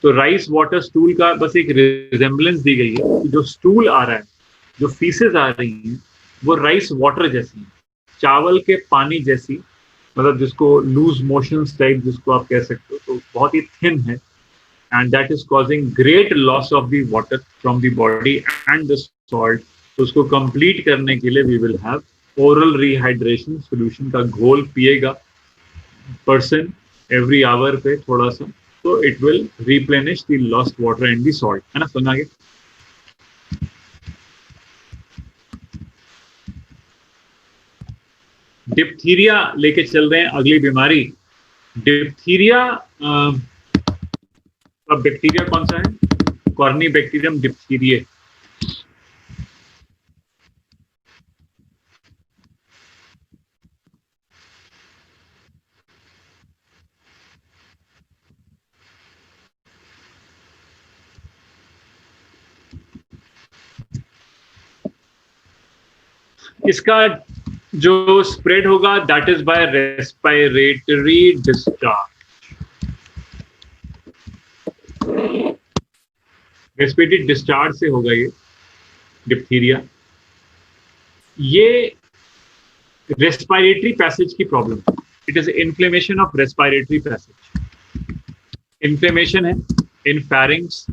तो राइस वाटर स्टूल का बस एक रिजेम्बलेंस दी गई है कि जो स्टूल आ रहा है, जो फीसेस आ रही हैं, वो राइस वाटर जैसी है, चावल के पानी जैसी, मतलब जिसको लूज मोशंस टाइप जिसको आप कह सकते हो, तो बहुत ही थिन है, and that is causing great loss of the water from the body and the salt. तो उसको कंप्लीट करने के लिए we will have oral rehydration solution का घोल पिएगा पर्सन एवरी आवर पे थोड़ा सा, तो it will replenish the lost water and the salt, है ना। सुना आगे। डिप्थीरिया लेके चल रहे हैं, अगली बीमारी डिप्थीरिया। अब बैक्टीरिया कौन सा है? Corny bacterium diphtheria. इसका जो स्प्रेड होगा that is by respiratory discharge. Respiratory discharge से होगा ये डिप्थीरिया। ये रेस्पिरेटरी पैसेज की problem, it is inflammation of respiratory passage. Inflammation है इन फैरिंग्स,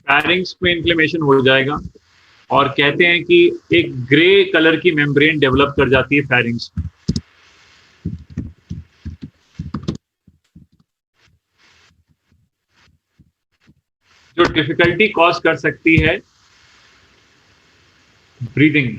फैरिंग्स में इन्फ्लेमेशन हो जाएगा और कहते हैं कि एक ग्रे कलर की मेम्ब्रेन डेवलप कर जाती है फैरिंग्स में। जो डिफिकल्टी कॉज कर सकती है breathing.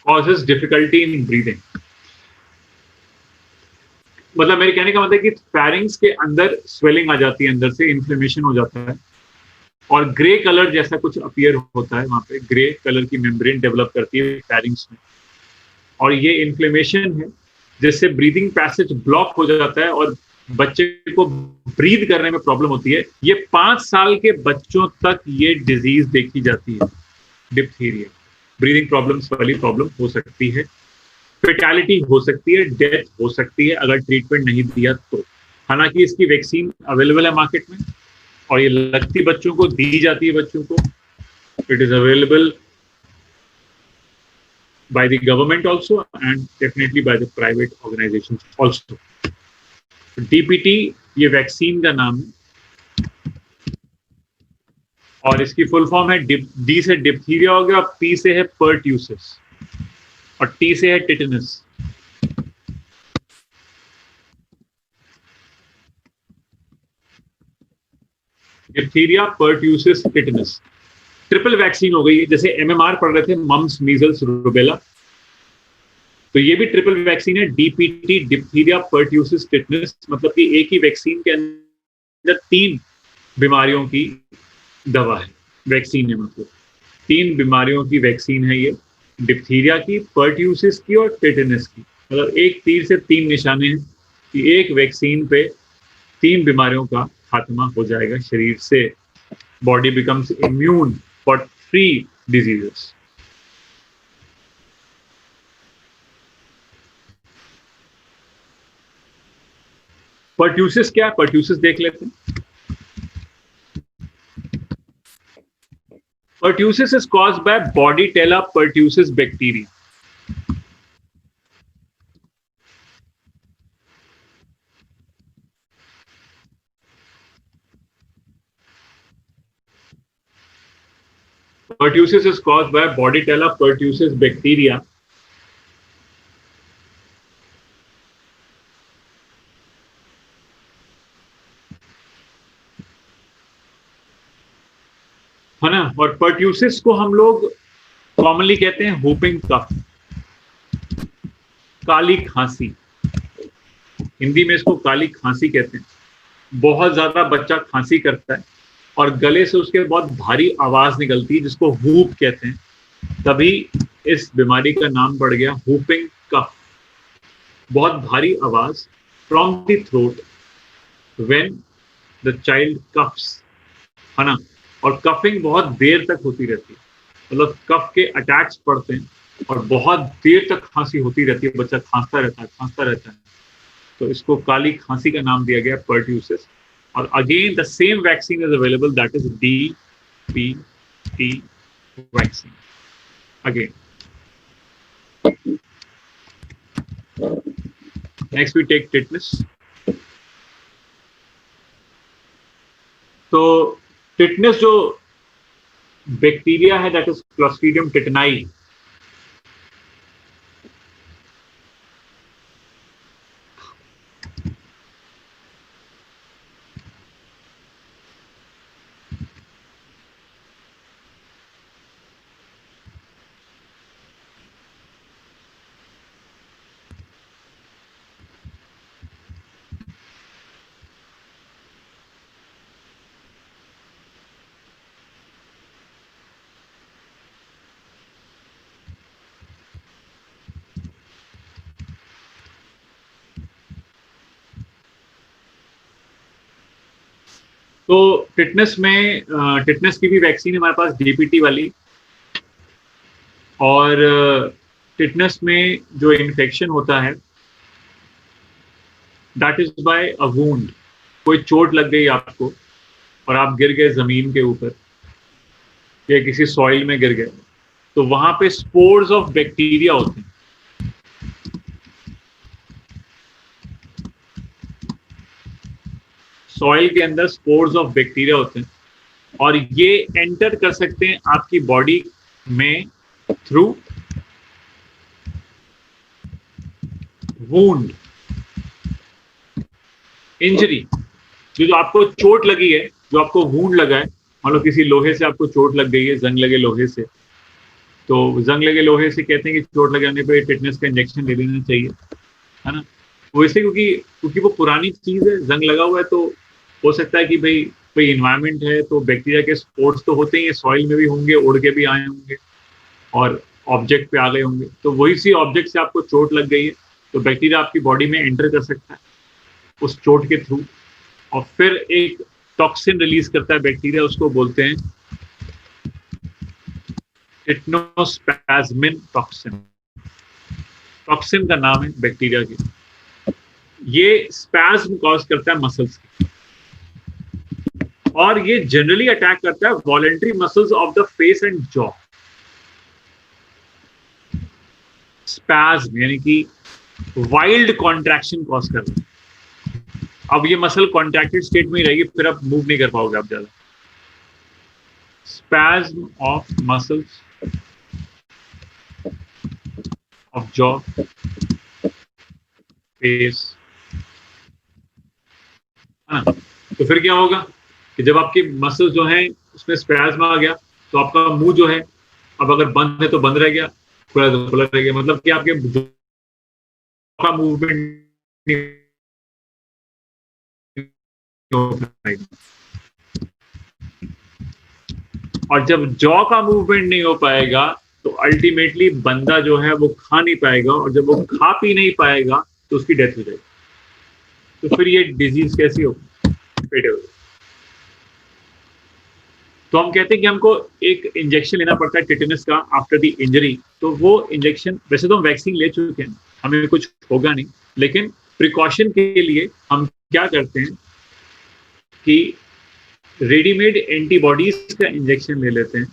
causes difficulty in breathing। मतलब मेरे कहने का मतलब है कि फैरिंग्स के अंदर स्वेलिंग आ जाती है, अंदर से इन्फ्लेमेशन हो जाता है और ग्रे कलर जैसा कुछ अपीयर होता है, वहां पे ग्रे कलर की मेम्ब्रेन डेवलप करती है फैरिंग्स में और ये इन्फ्लेमेशन है जिससे ब्रीदिंग पैसेज ब्लॉक हो जाता है और बच्चे को ब्रीद करने में प्रॉब्लम होती है। ये 5 साल के बच्चों तक ये डिजीज देखी जाती है, डिप्थीरिया। ब्रीदिंग प्रॉब्लम्स वाली प्रॉब्लम हो सकती है, फेटालिटी हो सकती है, डेथ हो सकती है अगर ट्रीटमेंट नहीं दिया तो। हालांकि इसकी वैक्सीन अवेलेबल है मार्केट में और ये लगती बच्चों को दी जाती है बच्चों को। It is available by the government also and definitely by the private organizations also। DPT ये वैक्सीन का नाम है और इसकी फुल फॉर्म है डी से डिप्थीरिया हो गया, पी से है पर्ट्यूसिस और टी से है tetanus. Diphtheria, pertussis, tetanus triple vaccine हो गई है। जैसे MMR पढ़ रहे थे, मम्स, मीजल्स, रूबेला, तो ये भी ट्रिपल वैक्सीन है, डीपीटी, डिप्थीरिया, पर्ट्यूसिस, टिटेनस। मतलब कि एक ही वैक्सीन के अंदर 3 बीमारियों की दवा है, वैक्सीन है। मतलब 3 बीमारियों की वैक्सीन है ये, डिप्थीरिया की, पर्ट्यूसिस की और टिटेनस की। मतलब एक तीर से 3 निशाने हैं कि एक वैक्सीन पे 3 बीमारियों का खात्मा हो जाएगा शरीर से। Body becomes immune for 3 diseases. Pertussis क्या है? पर्ट्यूसिस देख लेते हैं। Pertussis is caused by Bordetella pertussis bacteria। Pertussis is caused by Bordetella pertussis bacteria। है ना। और पर्ट्यूसिस को हम लोग कॉमनली कहते हैं whooping cough, काली खांसी। हिंदी में इसको काली खांसी कहते हैं। बहुत ज्यादा बच्चा खांसी करता है और गले से उसके बहुत भारी आवाज निकलती है जिसको whoop कहते हैं, तभी इस बीमारी का नाम पड़ गया whooping cough। बहुत भारी आवाज from the throat when the child coughs, है ना। और कफिंग बहुत देर तक होती रहती है, मतलब कफ के अटैक्स पड़ते हैं और बहुत देर तक खांसी होती रहती है, बच्चा खांसता रहता है। तो इसको काली खांसी का नाम दिया गया पर्ट्यूसिस। और again the same vaccine is available, that is DPT vaccine. Again next we take tetanus. तो टिटनस जो बैक्टीरिया है दैट इज क्लोस्ट्रीडियम टिटनाई। तो टिटनेस की भी वैक्सीन है हमारे पास, डीपीटी वाली। और टिटनेस में जो इन्फेक्शन होता है that is by a wound. कोई चोट लग गई आपको और आप गिर गए जमीन के ऊपर या किसी सॉइल में गिर गए, तो वहां पे स्पोर्स ऑफ बैक्टीरिया होते हैं। सॉइल के अंदर स्पोर्स ऑफ बैक्टीरिया होते हैं और ये एंटर कर सकते हैं आपकी बॉडी में थ्रू वुंड, इंजरी। जो आपको चोट लगी है, जो आपको वुंड लगा है, मान लो किसी लोहे से आपको चोट लग गई है, जंग लगे लोहे से, तो जंग लगे लोहे से कहते हैं कि चोट लग जाने पर टिटनेस का इंजेक्शन ले लेना चाहिए, है ना। वैसे क्योंकि वो पुरानी चीज है, जंग लगा हुआ है, तो हो सकता है कि भाई कोई इन्वायरमेंट है तो बैक्टीरिया के स्पोर्स तो होते ही हैं, सॉइल में भी होंगे, उड़ के भी आए होंगे और ऑब्जेक्ट पे आ गए होंगे, तो वही सी ऑब्जेक्ट से आपको चोट लग गई है, तो बैक्टीरिया आपकी बॉडी में एंटर कर सकता है उस चोट के थ्रू, और फिर एक टॉक्सिन रिलीज करता है बैक्टीरिया, उसको बोलते हैं टिटनोस्पैज्मिन टॉक्सिन। टॉक्सिन का नाम है बैक्टीरिया के। ये स्पैज्म कॉज करता है मसल्स की, और ये जनरली अटैक करता है voluntary muscles of the face and jaw. Spasm यानी कि वाइल्ड कॉन्ट्रैक्शन कॉज कर रहा है। अब ये मसल कॉन्ट्रैक्टेड स्टेट में ही रहेगी, फिर आप मूव नहीं कर पाओगे आप ज्यादा। Spasm of muscles of jaw, face, तो फिर क्या होगा कि जब आपकी मसल जो है उसमें स्पैज्म आ गया, तो आपका मुंह जो है अब अगर बंद है तो बंद रह गया, खुला तो खुला रह गया, मतलब कि आपके जॉ का मूवमेंट नहीं हो पाएगा। और जब जॉ का मूवमेंट नहीं हो पाएगा तो अल्टीमेटली बंदा जो है वो खा नहीं पाएगा, और जब वो खा पी नहीं पाएगा तो उसकी डेथ हो जाएगी। तो फिर ये डिजीज कैसी होगी, पेटे होगी। तो हम कहते हैं कि हमको एक इंजेक्शन लेना पड़ता है टिटेनस का आफ्टर द इंजरी। तो वो इंजेक्शन, वैसे तो हम वैक्सीन ले चुके हैं, हमें कुछ होगा नहीं, लेकिन प्रिकॉशन के लिए हम क्या करते हैं कि रेडीमेड एंटीबॉडीज का इंजेक्शन ले लेते हैं,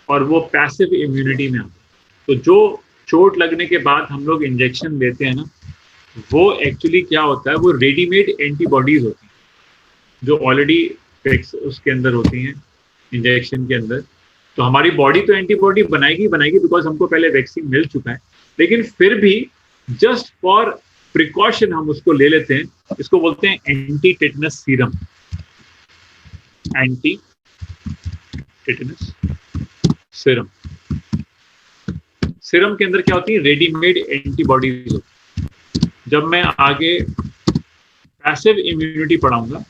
और वो पैसिव इम्यूनिटी में आता है। तो जो चोट लगने के बाद हम लोग इंजेक्शन लेते हैं ना, वो एक्चुअली क्या होता है, वो रेडीमेड एंटीबॉडीज होती हैं जो ऑलरेडी उसके अंदर होती हैं इंजेक्शन के अंदर। तो हमारी बॉडी तो एंटीबॉडी बनाएगी बिकॉज हमको पहले वैक्सीन मिल चुका है, लेकिन फिर भी जस्ट फॉर प्रिकॉशन हम उसको ले लेते हैं। इसको बोलते हैं anti tetanus serum. Anti tetanus serum. Serum के अंदर क्या होती है, रेडीमेड एंटीबॉडीज होती है। जब मैं आगे पैसिव इम्यूनिटी पढ़ाऊंगा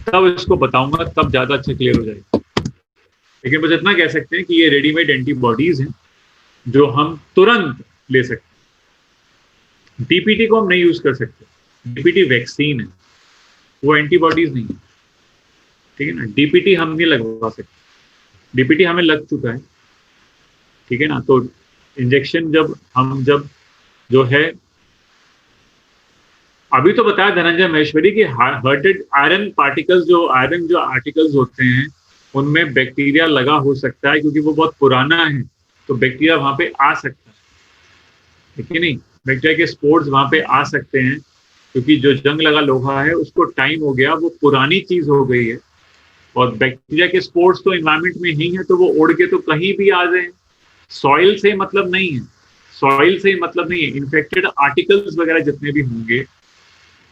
तब इसको बताऊंगा, तब ज्यादा अच्छा क्लियर हो जाएगा। लेकिन बस इतना कह सकते हैं कि ये रेडीमेड एंटीबॉडीज हैं जो हम तुरंत ले सकते हैं। डीपीटी को हम नहीं यूज कर सकते, डीपीटी वैक्सीन है, वो एंटीबॉडीज नहीं है, ठीक है ना। डीपीटी हम नहीं लगवा सकते, डीपीटी हमें लग चुका है, ठीक है ना। तो इंजेक्शन जब जो है, अभी तो बताया धनंजय महेश्वरी कि हर्टेड आयरन पार्टिकल्स, जो आर्टिकल्स होते हैं उनमें बैक्टीरिया लगा हो सकता है, क्योंकि वो बहुत पुराना है, तो बैक्टीरिया वहां पे आ सकता है, ठीक है नहीं। बैक्टीरिया के स्पोर्स वहां पे आ सकते हैं, क्योंकि जो जंग लगा लोहा है उसको टाइम हो गया, वो पुरानी चीज हो गई है, और बैक्टीरिया के स्पोर्स तो एनवायरमेंट में ही है, तो वो उड़ के तो कहीं भी आ जाए। सॉइल से मतलब नहीं है, सॉइल से मतलब नहीं है, इन्फेक्टेड आर्टिकल्स वगैरह जितने भी होंगे,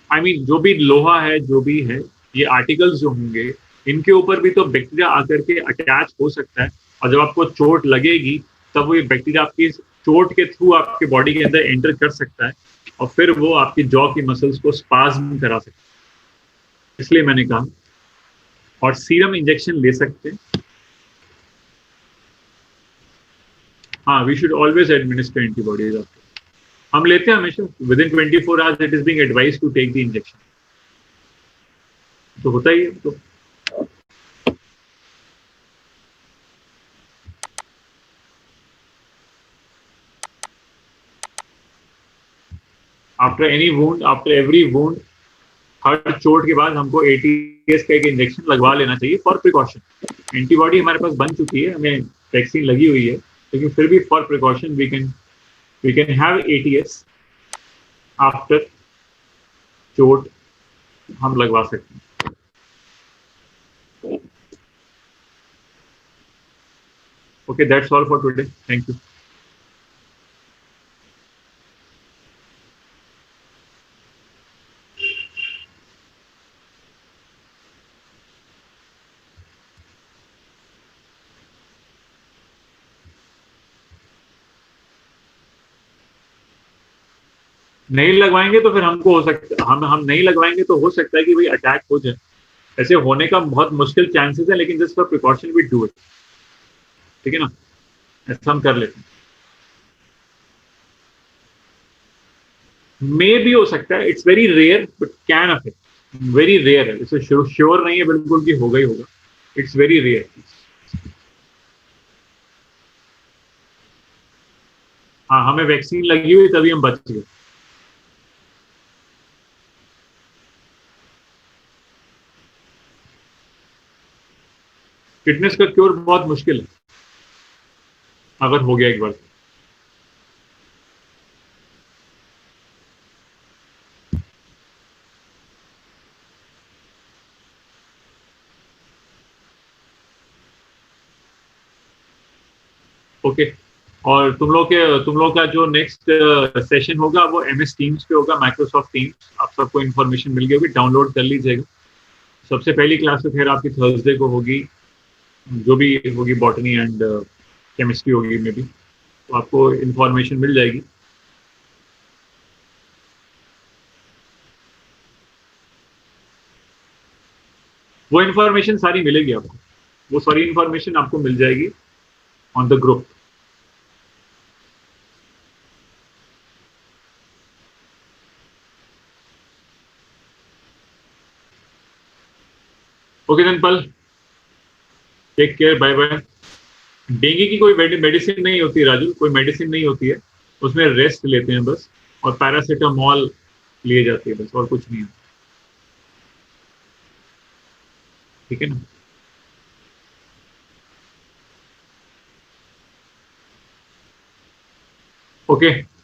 I mean, जो भी लोहा है, जो भी है, ये आर्टिकल्स जो होंगे, इनके ऊपर भी तो बैक्टीरिया आकर के अटैच हो सकता है, और जब आपको चोट लगेगी तब वो ये बैक्टीरिया आपकी चोट के थ्रू आपके बॉडी के अंदर एंटर कर सकता है, और फिर वो आपकी जॉ की मसल्स को स्पाज्म करा सकता है। इसलिए मैंने कहा, और सीरम इंजेक्शन ले सकते हैं। हाँ, we should always administer antibodies. हम लेते हैं हमेशा within 24 hours it is being advised to take the injection. तो होता ही है। तो after any wound, after every wound, हर चोट के बाद हमको ATS का एक इंजेक्शन लगवा लेना चाहिए फॉर प्रिकॉशन। एंटीबॉडी हमारे पास बन चुकी है, हमें वैक्सीन लगी हुई है, लेकिन फिर भी for precaution we can have ATS after चोट, हम लगवा सकते हैं। Okay, that's all for today. Thank you. नहीं लगवाएंगे तो फिर हमको हो सकता, हम नहीं लगवाएंगे तो हो सकता है कि भाई अटैक हो जाए। ऐसे होने का बहुत मुश्किल चांसेस है, लेकिन just for precaution we do it. ठीक है ना, ऐसा हम कर लेते हैं। मे भी हो सकता है, it's very rare but can affect, very rare है, इसे श्योर नहीं है बिल्कुल कि होगा ही होगा, इट्स वेरी रेयर। हाँ, हमें वैक्सीन लगी हुई तभी हम बच गए। फिटनेस का क्योर बहुत मुश्किल है अगर हो गया एक बार। ओके, और तुम लोग का जो नेक्स्ट सेशन होगा वो MS टीम्स पे होगा, माइक्रोसॉफ्ट टीम्स। आप सबको इन्फॉर्मेशन मिल गई होगी, डाउनलोड कर लीजिएगा। सबसे पहली क्लास तो खैर आपकी थर्सडे को होगी, जो भी होगी, बॉटनी एंड केमिस्ट्री होगी मे बी, तो आपको इन्फॉर्मेशन मिल जाएगी। वो इन्फॉर्मेशन सारी मिलेगी आपको, वो सारी इन्फॉर्मेशन आपको मिल जाएगी on the group. Okay then pal, take care, bye bye. Dengue की कोई मेडिसिन नहीं होती राजू, कोई मेडिसिन नहीं होती है, उसमें रेस्ट लेते हैं बस, और पैरासीटामॉल लिए जाती है बस, और कुछ नहीं है। ठीक है ना। ओके।